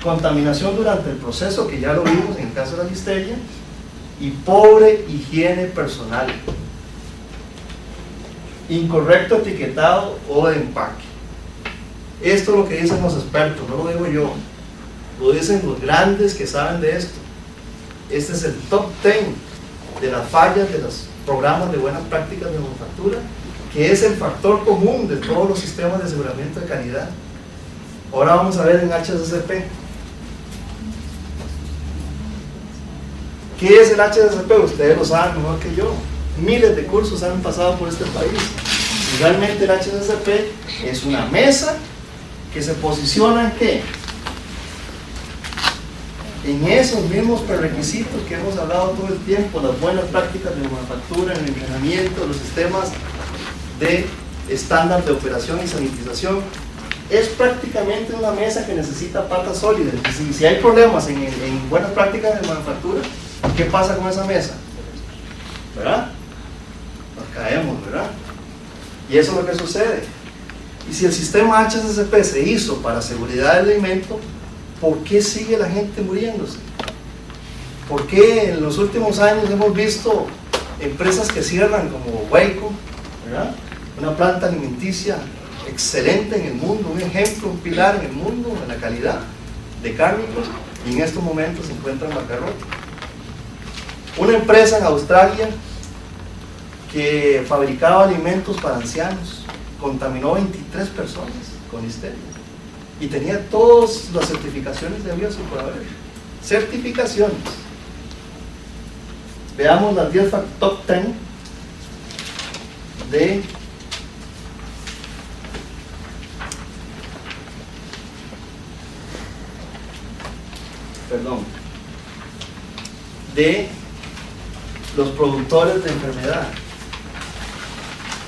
Contaminación durante el proceso, que ya lo vimos en el caso de la listeria, y pobre higiene personal, incorrecto etiquetado o de empaque. Esto es lo que dicen los expertos, no lo digo yo, lo dicen los grandes que saben de esto. Este es el top 10 de las fallas de los programas de buenas prácticas de manufactura, que es el factor común de todos los sistemas de aseguramiento de calidad. Ahora vamos a ver en HACCP. ¿Qué es el HACCP? Ustedes lo saben mejor que yo. Miles de cursos han pasado por este país. Y realmente el HACCP es una mesa que se posiciona en ¿qué? En esos mismos prerequisitos que hemos hablado todo el tiempo, las buenas prácticas de manufactura, el entrenamiento, los sistemas de estándar de operación y sanitización. Es prácticamente una mesa que necesita patas sólidas. Si hay problemas en buenas prácticas de manufactura, ¿qué pasa con esa mesa? ¿Verdad? Nos caemos, ¿verdad? Y eso es lo que sucede. Y si el sistema HACCP se hizo para seguridad del alimento, ¿por qué sigue la gente muriéndose? ¿Por qué en los últimos años hemos visto empresas que cierran como Waco, ¿verdad? Una planta alimenticia excelente en el mundo, un ejemplo, un pilar en el mundo en la calidad de cárnicos, y en estos momentos se encuentra en bancarrota? Una empresa en Australia que fabricaba alimentos para ancianos contaminó 23 personas con listeria y tenía todas las certificaciones de habidas y por haber. Certificaciones. Veamos las 10 top 10 de los productores de enfermedad,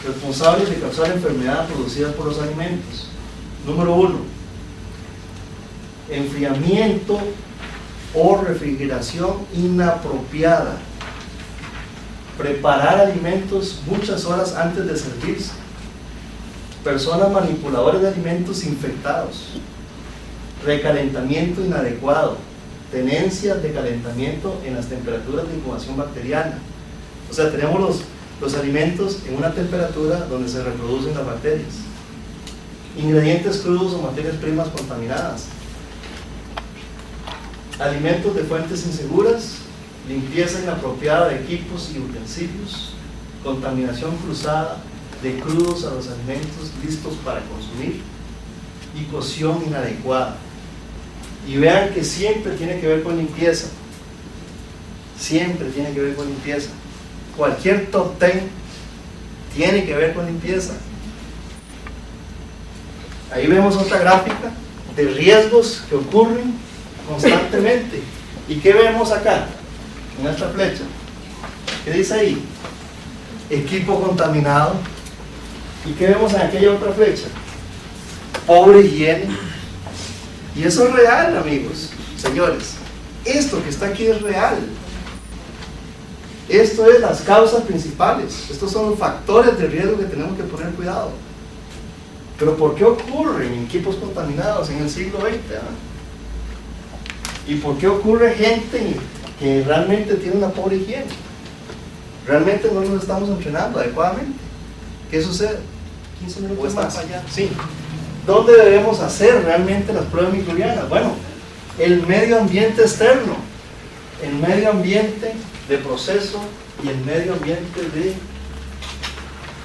responsables de causar enfermedad producida por los alimentos. Número 1, enfriamiento o refrigeración inapropiada. preparar alimentos muchas horas antes de servirse, personas manipuladoras de alimentos infectados, recalentamiento inadecuado, tenencias de calentamiento en las temperaturas de incubación bacteriana. O sea, tenemos los alimentos en una temperatura donde se reproducen las bacterias. Ingredientes crudos o materias primas contaminadas. Alimentos de fuentes inseguras, limpieza inapropiada de equipos y utensilios, contaminación cruzada de crudos a los alimentos listos para consumir y cocción inadecuada. Y vean que siempre tiene que ver con limpieza. Siempre tiene que ver con limpieza. Cualquier top 10 tiene que ver con limpieza. Ahí vemos otra gráfica de riesgos que ocurren constantemente. ¿Y qué vemos acá? En esta flecha. ¿Qué dice ahí? Equipo contaminado. ¿Y qué vemos en aquella otra flecha? Pobre higiene. Y eso es real, amigos, señores. Esto que está aquí es real. Esto es las causas principales. Estos son los factores de riesgo que tenemos que poner cuidado. Pero ¿por qué ocurren equipos contaminados en el siglo XX? ¿Y por qué ocurre gente que realmente tiene una pobre higiene? Realmente no nos estamos entrenando adecuadamente. ¿Qué sucede? 15 minutos más allá. Sí. ¿Dónde debemos hacer realmente las pruebas microbianas? Bueno, el medio ambiente externo, el medio ambiente de proceso y el medio ambiente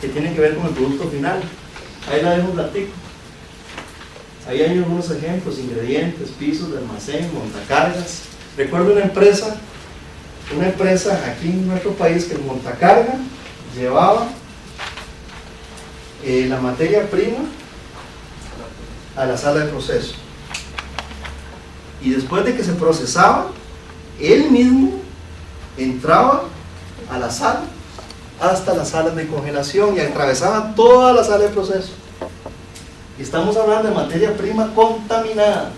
que tiene que ver con el producto final. Ahí la dejo un platico. Ahí hay algunos ejemplos: ingredientes, pisos de almacén, montacargas. Recuerdo una empresa aquí en nuestro país que el montacarga llevaba la materia prima a la sala de proceso, y después de que se procesaba, él mismo entraba a la sala, hasta las salas de congelación, y atravesaba toda la sala de proceso. Y estamos hablando de materia prima contaminada,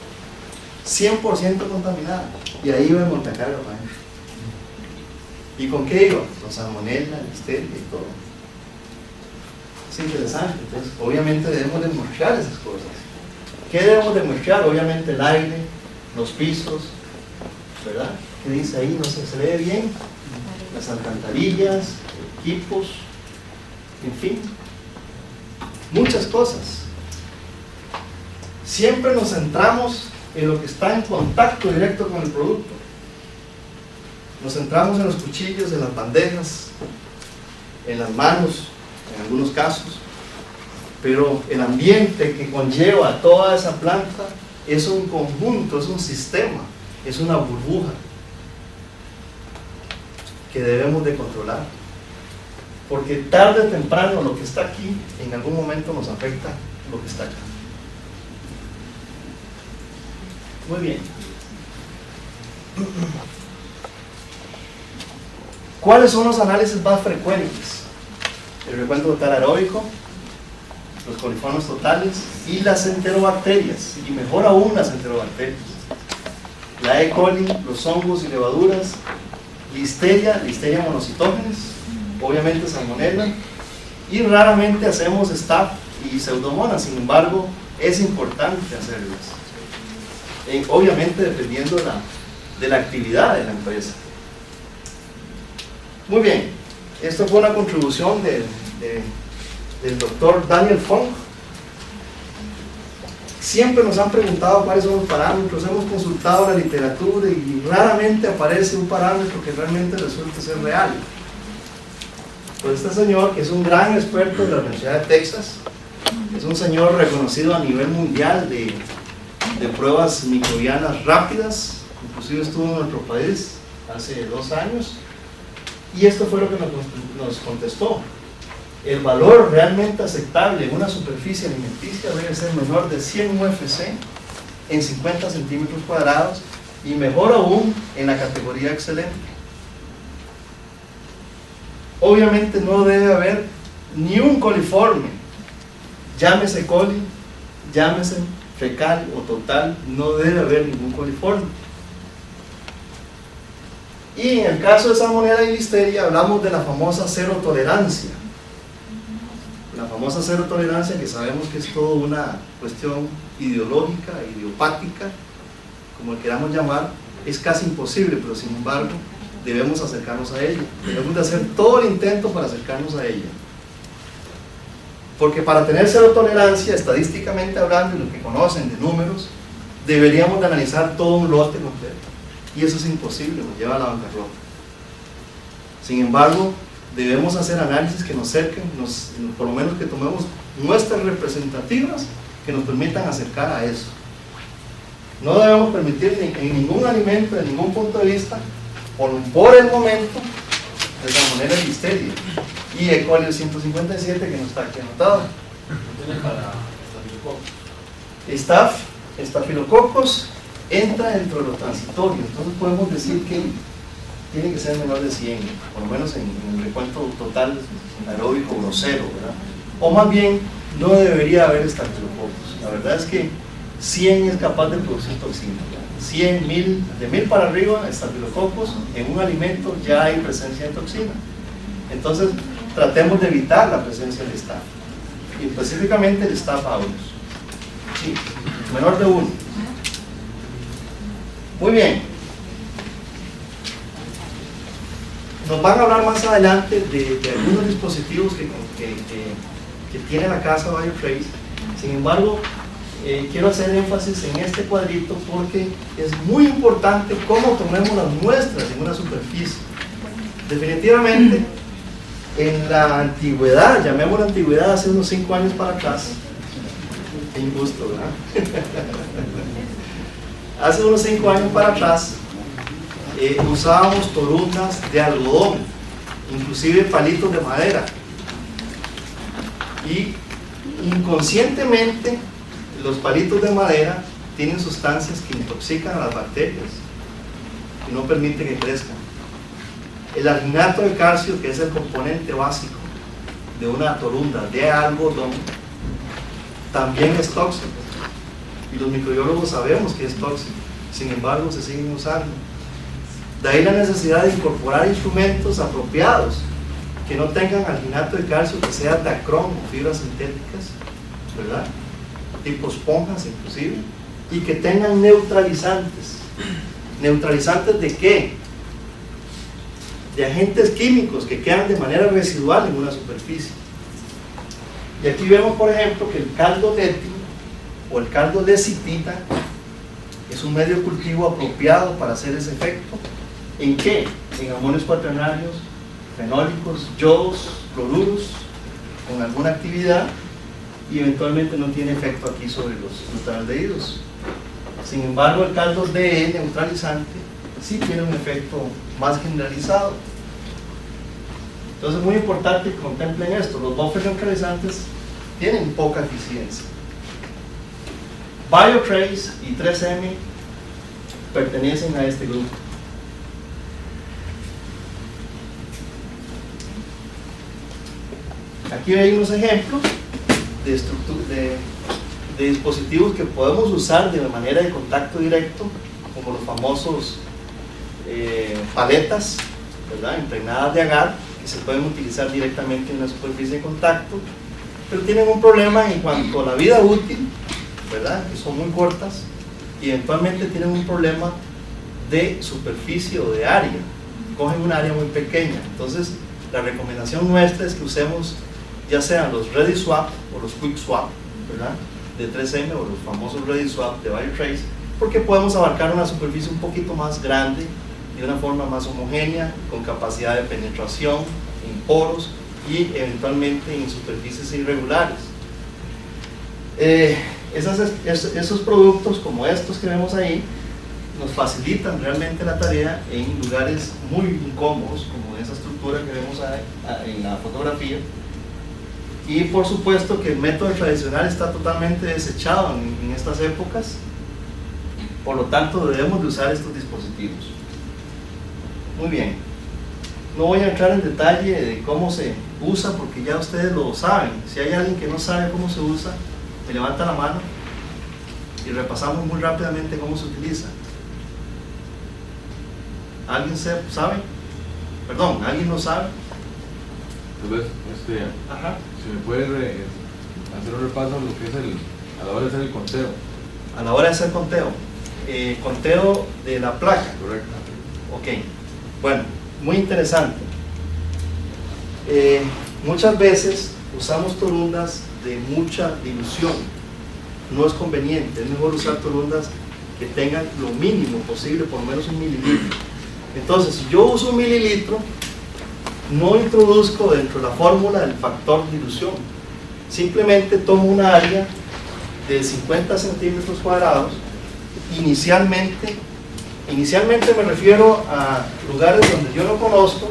100% contaminada, y ahí iba el montacarga para adentro. ¿Y con qué iba? Con salmonella, listeria y todo. Es interesante. Entonces, obviamente debemos demostrar esas cosas. ¿Qué debemos demostrar? Obviamente el aire, los pisos, ¿verdad? ¿Qué dice ahí? No sé, ¿se lee bien? Las alcantarillas, equipos, en fin, muchas cosas. Siempre nos centramos en lo que está en contacto directo con el producto. Nos centramos en los cuchillos, en las bandejas, en las manos, en algunos casos. Pero el ambiente que conlleva toda esa planta es un conjunto, es un sistema, es una burbuja que debemos de controlar. Porque tarde o temprano lo que está aquí en algún momento nos afecta lo que está acá. Muy bien. ¿Cuáles son los análisis más frecuentes? El recuento total aeróbico, los coliformes totales y las enterobacterias, y mejor aún las enterobacterias. La E. coli, los hongos y levaduras, listeria monocitógenes, obviamente salmonella, y raramente hacemos staph y pseudomonas. Sin embargo, es importante hacerlas, obviamente dependiendo de la actividad de la empresa. Muy bien, esto fue una contribución del doctor Daniel Funk. Siempre nos han preguntado cuáles son los parámetros, hemos consultado la literatura y raramente aparece un parámetro que realmente resulte ser real. Pues este señor, que es un gran experto de la Universidad de Texas, es un señor reconocido a nivel mundial de pruebas microbianas rápidas, inclusive estuvo en nuestro país hace 2 años, y esto fue lo que nos contestó. El valor realmente aceptable en una superficie alimenticia debe ser menor de 100 UFC en 50 centímetros cuadrados, y mejor aún en la categoría excelente. Obviamente no debe haber ni un coliforme, llámese coli, llámese fecal o total, no debe haber ningún coliforme. Y en el caso de salmonela y listeria hablamos de la famosa cero tolerancia. La famosa cero tolerancia, que sabemos que es toda una cuestión ideológica, idiopática, como le queramos llamar, es casi imposible, pero sin embargo debemos acercarnos a ella. Debemos de hacer todo el intento para acercarnos a ella. Porque para tener cero tolerancia, estadísticamente hablando, y lo que conocen de números, deberíamos de analizar todo un lote completo. Y eso es imposible, nos lleva a la bancarrota. Sin embargo, debemos hacer análisis que nos acerquen, por lo menos que tomemos muestras representativas que nos permitan acercar a eso. No debemos permitir en ningún alimento, de ningún punto de vista, por el momento, de salmonela y listeria. Y E. coli 157, que no está aquí anotado. Tiene para estafilococcus. Estafilococos entra dentro de lo transitorio, entonces podemos decir que tiene que ser menor de 100, por lo menos en el recuento total aeróbico grosero, ¿verdad? O más bien, no debería haber estafilococos. La verdad es que 100 es capaz de producir toxina. 100, 1000, de 1000 para arriba, estafilococos, en un alimento ya hay presencia de toxina. Entonces, tratemos de evitar la presencia del Staph, y específicamente el Staph aureus. ¿Sí? Menor de 1. Muy bien. Nos van a hablar más adelante de algunos dispositivos que tiene la casa BioTrace. Sin embargo, quiero hacer énfasis en este cuadrito porque es muy importante cómo tomemos las muestras en una superficie. Definitivamente, en la antigüedad, llamémosla antigüedad, hace unos 5 años para atrás, qué injusto, ¿verdad? Hace unos 5 años para atrás, usábamos torundas de algodón, inclusive palitos de madera, y inconscientemente los palitos de madera tienen sustancias que intoxican a las bacterias y no permiten que crezcan. El alginato de calcio, que es el componente básico de una torunda de algodón, también es tóxico, y los microbiólogos sabemos que es tóxico, sin embargo se siguen usando. De ahí la necesidad de incorporar instrumentos apropiados que no tengan alginato de calcio, que sea dacrón o fibras sintéticas, ¿verdad? Tipo esponjas inclusive, y que tengan neutralizantes. ¿Neutralizantes de qué? De agentes químicos que quedan de manera residual en una superficie. Y aquí vemos, por ejemplo, que el caldo lético o el caldo lecitita es un medio de cultivo apropiado para hacer ese efecto. ¿En qué? En amonios cuaternarios, fenólicos, yodos, cloruros, con alguna actividad, y eventualmente no tiene efecto aquí sobre los glutaldehídos. Sin embargo, el caldo DE neutralizante sí tiene un efecto más generalizado. Entonces es muy importante que contemplen esto. Los buffer neutralizantes tienen poca eficiencia. BioTrace y 3M pertenecen a este grupo. Aquí hay unos ejemplos de dispositivos que podemos usar de manera de contacto directo, como los famosos paletas, ¿verdad?, impregnadas de agar, que se pueden utilizar directamente en una superficie de contacto, pero tienen un problema en cuanto a la vida útil, ¿verdad?, que son muy cortas, y eventualmente tienen un problema de superficie o de área, cogen un área muy pequeña. Entonces la recomendación nuestra es que usemos ya sean los Ready Swap o los Quick Swap, ¿verdad?, de 3M, o los famosos Ready Swap de BioTrace, porque podemos abarcar una superficie un poquito más grande, de una forma más homogénea, con capacidad de penetración en poros y eventualmente en superficies irregulares. Esos productos como estos que vemos ahí nos facilitan realmente la tarea en lugares muy incómodos, como esa estructura que vemos ahí, en la fotografía. Y por supuesto que el método tradicional está totalmente desechado en estas épocas, por lo tanto debemos de usar estos dispositivos. Muy bien, no voy a entrar en detalle de cómo se usa porque ya ustedes lo saben. Si hay alguien que no sabe cómo se usa, me levanta la mano y repasamos muy rápidamente cómo se utiliza. ¿Alguien sabe? Perdón, ¿alguien no sabe? Tal vez, Ajá. si me puede hacer un repaso de lo que es a la hora de hacer el conteo. A la hora de hacer conteo. Conteo de la placa. Correcto. Ok. Bueno, muy interesante. Muchas veces usamos torundas de mucha dilución. No es conveniente, es mejor usar torundas que tengan lo mínimo posible, por lo menos 1 mililitro. Entonces, si yo uso 1 mililitro, no introduzco dentro de la fórmula el factor dilución. Simplemente tomo una área de 50 centímetros cuadrados. Inicialmente me refiero a lugares donde yo no conozco,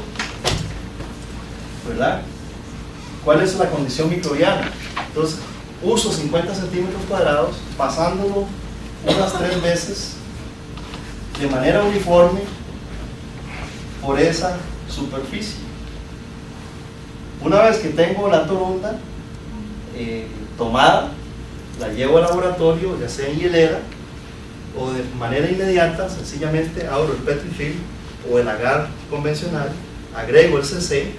¿verdad? ¿Cuál es la condición microbiana? Entonces, uso 50 centímetros cuadrados, pasándolo unas 3 veces de manera uniforme por esa superficie. Una vez que tengo la torunda tomada, la llevo al laboratorio, ya sea en hielera o de manera inmediata, sencillamente abro el Petrifilm o el agar convencional, agrego el CC,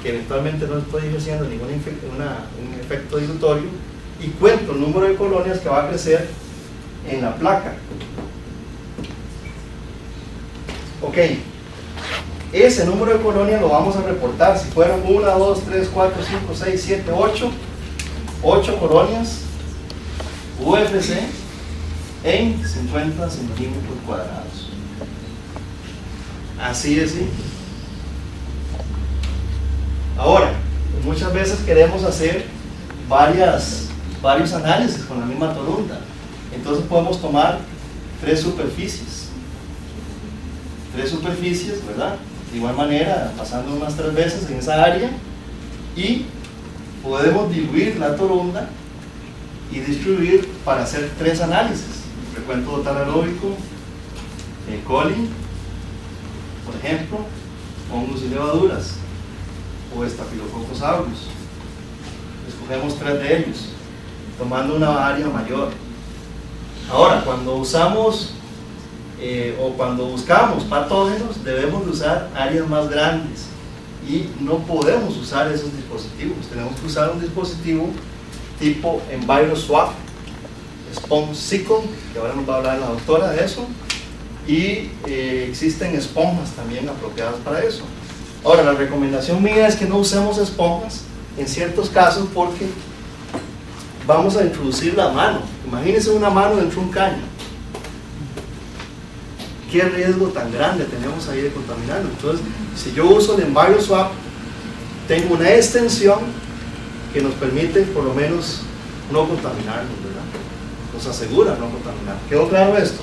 que eventualmente no estoy ejerciendo ningún un efecto dilutorio, y cuento el número de colonias que va a crecer en la placa. Ok, ese número de colonias lo vamos a reportar. Si fueron 1, 2, 3, 4, 5, 6, 7, 8 colonias UFC en 50 centímetros cuadrados. Así de simple. Ahora, muchas veces queremos hacer varios análisis con la misma torunda. Entonces podemos tomar 3 superficies, ¿verdad? De igual manera, pasando unas 3 veces en esa área, y podemos diluir la torunda y distribuir para hacer 3 análisis: frecuente total aeróbico, E. coli, por ejemplo, hongos y levaduras, o Staphylococcus aureus. Escogemos 3 de ellos, tomando una área mayor. Ahora, cuando usamos o cuando buscamos patógenos, debemos de usar áreas más grandes, y no podemos usar esos dispositivos. Tenemos que usar un dispositivo tipo EnviroSwap, SpongeSicle, que ahora nos va a hablar la doctora de eso, y existen esponjas también apropiadas para eso. Ahora, la recomendación mía es que no usemos esponjas en ciertos casos, porque vamos a introducir la mano. Imagínense una mano dentro de un caño. ¿Qué riesgo tan grande tenemos ahí de contaminarlo? Entonces, si yo uso el EnviroSwap, tengo una extensión que nos permite por lo menos no contaminarlo, ¿verdad? Nos asegura no contaminar. ¿Quedó claro esto?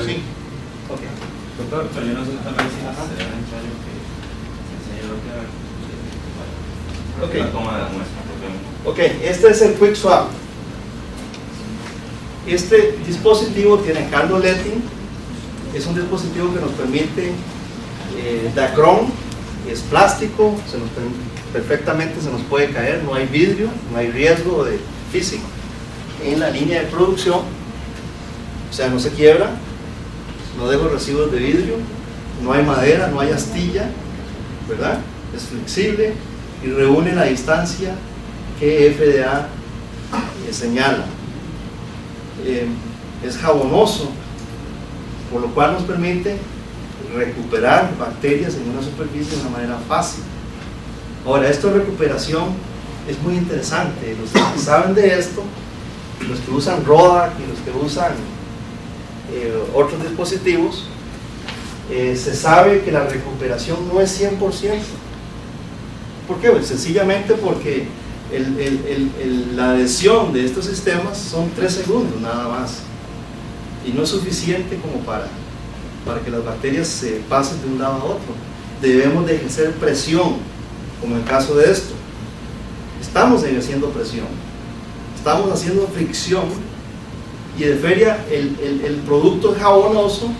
Sí. Ok. Doctor, pero yo no sé también si será necesario que se enseñe lo que Ok. la toma de la muestra. Ok, este es el Quick Swap. Este dispositivo tiene cardoletin, es un dispositivo que nos permite Dacron, es plástico, perfectamente se nos puede caer, no hay vidrio, no hay riesgo de físico en la línea de producción, o sea, no se quiebra, no dejo residuos de vidrio, no hay madera, no hay astilla, ¿verdad? Es flexible y reúne la distancia que FDA señala. Es jabonoso, por lo cual nos permite recuperar bacterias en una superficie de una manera fácil. Ahora, esto de recuperación es muy interesante. Los que saben de esto, los que usan Rodac y los que usan otros dispositivos, se sabe que la recuperación no es 100%. ¿Por qué? Pues sencillamente porque la adhesión de estos sistemas son 3 segundos nada más, y no es suficiente como para que las bacterias se pasen de un lado a otro. Debemos de ejercer presión, como en el caso de esto. Estamos ejerciendo presión, estamos haciendo fricción, y de feria el producto es jabonoso,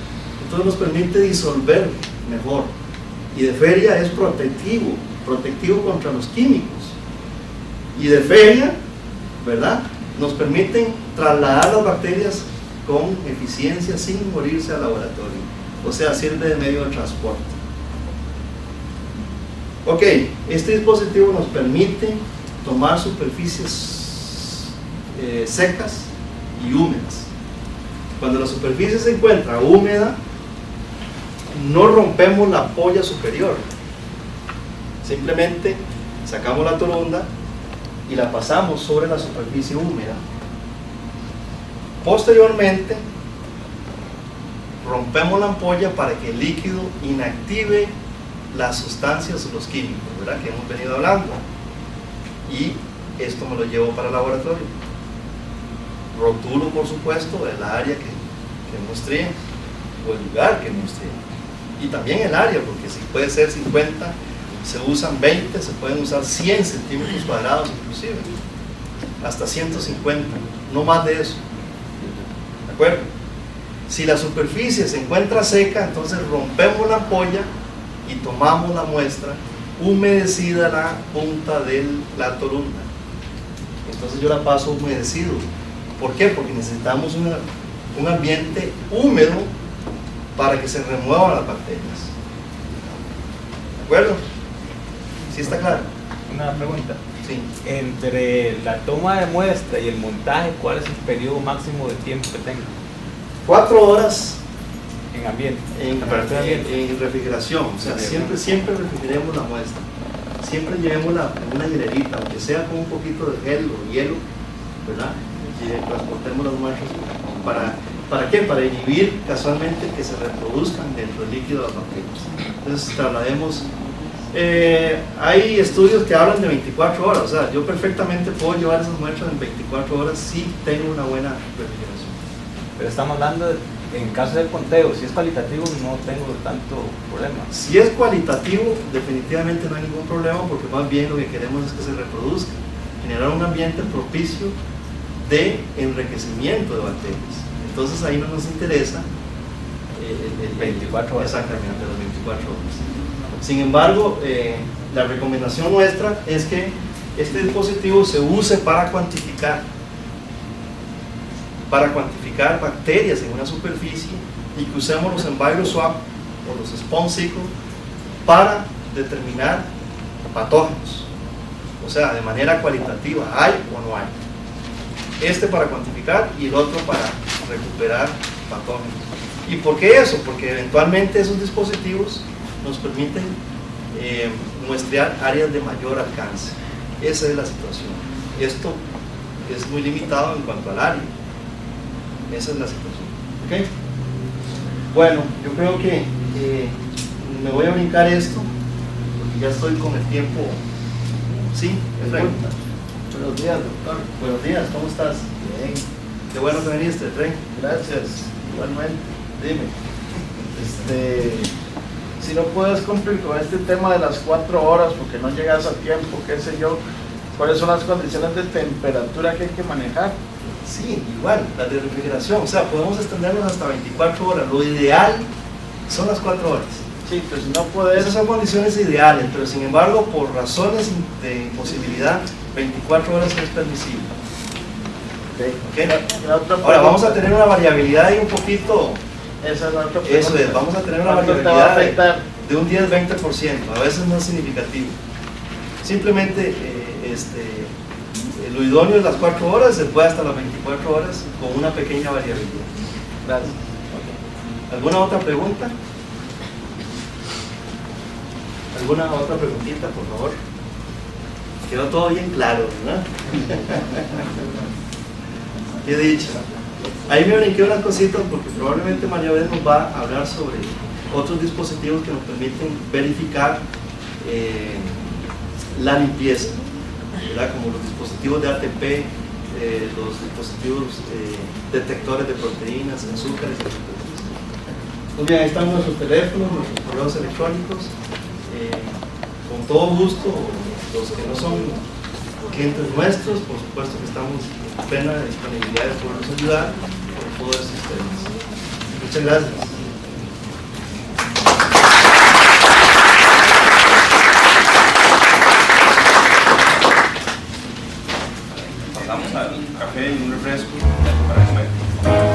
entonces nos permite disolver mejor, y de feria es protectivo contra los químicos, y de feria, ¿verdad?, nos permiten trasladar las bacterias con eficiencia sin morirse al laboratorio. o sea, sirve de medio de transporte. Ok, este dispositivo nos permite tomar superficies secas y húmedas. Cuando la superficie se encuentra húmeda, no rompemos la polla superior, simplemente sacamos la torunda y la pasamos sobre la superficie húmeda. Posteriormente rompemos la ampolla para que el líquido inactive las sustancias o los químicos, ¿verdad?, que hemos venido hablando, y esto me lo llevo para el laboratorio. Rotulo, por supuesto, el área que muestré o el lugar que muestré, y también el área, porque si puede ser 50, se usan 20, se pueden usar 100 centímetros cuadrados inclusive, hasta 150, no más de eso, ¿de acuerdo? Si la superficie se encuentra seca, entonces rompemos la ampolla y tomamos la muestra humedecida la punta de la torunda. Entonces yo la paso humedecido. ¿Por qué? Porque necesitamos un ambiente húmedo para que se remuevan las bacterias. ¿De acuerdo? ¿Sí está claro? Una pregunta. Sí. Entre la toma de muestra y el montaje, ¿cuál es el periodo máximo de tiempo que tenga 4 horas en ambiente? en refrigeración, o sea, siempre refrigeremos la muestra, siempre llevémosla en una hielerita, aunque sea con un poquito de gel o hielo, ¿verdad? Y transportemos las muestras. ¿Para qué? Para inhibir casualmente que se reproduzcan dentro del líquido de las bacterias. Entonces traslademos. Hay estudios que hablan de 24 horas, o sea, yo perfectamente puedo llevar esas muestras en 24 horas si tengo una buena refrigeración. Pero estamos hablando en caso de conteo, si es cualitativo no tengo tanto problema. Si es cualitativo, definitivamente no hay ningún problema, porque más bien lo que queremos es que se reproduzca, generar un ambiente propicio de enriquecimiento de bacterias. Entonces ahí no nos interesa el 24 horas. Exactamente, las 24 horas. Sin embargo, la recomendación nuestra es que este dispositivo se use para cuantificar bacterias en una superficie, y que usemos los EnviroSwap o los SpongeSicle para determinar patógenos, o sea, de manera cualitativa, ¿hay o no hay? Este para cuantificar y el otro para recuperar patógenos. ¿Y por qué eso? Porque eventualmente esos dispositivos nos permiten muestrear áreas de mayor alcance. Esa es la situación. Esto es muy limitado en cuanto al área. Esa es la situación. ¿Ok? Bueno, yo creo que me voy a brincar esto, porque ya estoy con el tiempo. Sí, pregunta. Buenos días, doctor. Buenos días, ¿cómo estás? Bien, Qué bueno que viniste, Rey. gracias. Igualmente. Dime. Si no puedes cumplir con este tema de las 4 horas porque no llegas a tiempo, qué sé yo, ¿cuáles son las condiciones de temperatura que hay que manejar? Sí, igual, las de refrigeración, o sea, podemos extendernos hasta 24 horas. Lo ideal son las 4 horas. Sí, pues si no puedes... Esas son condiciones ideales, pero sin embargo, por razones de imposibilidad, 24 horas es permisible. ¿Okay? La otra Ahora, vamos a pregunta, tener una variabilidad ahí un poquito, esa es la otra pregunta. eso es, vamos a tener una ¿Cuánto te va a variabilidad afectar? de un 10-20%, a veces no es significativo. Simplemente, lo idóneo es las 4 horas, se puede hasta las 24 horas con una pequeña variabilidad. Gracias. ¿Alguna otra pregunta? ¿Alguna otra preguntita, por favor? Quedó todo bien claro, ¿verdad? Qué dicha. Ahí me brinqué unas cositas porque probablemente María nos va a hablar sobre otros dispositivos que nos permiten verificar la limpieza, ¿verdad? Como los dispositivos de ATP, los dispositivos detectores de proteínas, azúcares, etc. Muy bien, ahí están nuestros teléfonos, nuestros correos electrónicos. Con todo gusto, los que no son clientes nuestros, por supuesto que estamos en plena disponibilidad de podernos ayudar con todos estos temas. Muchas gracias. Pasamos al café y un refresco para comer.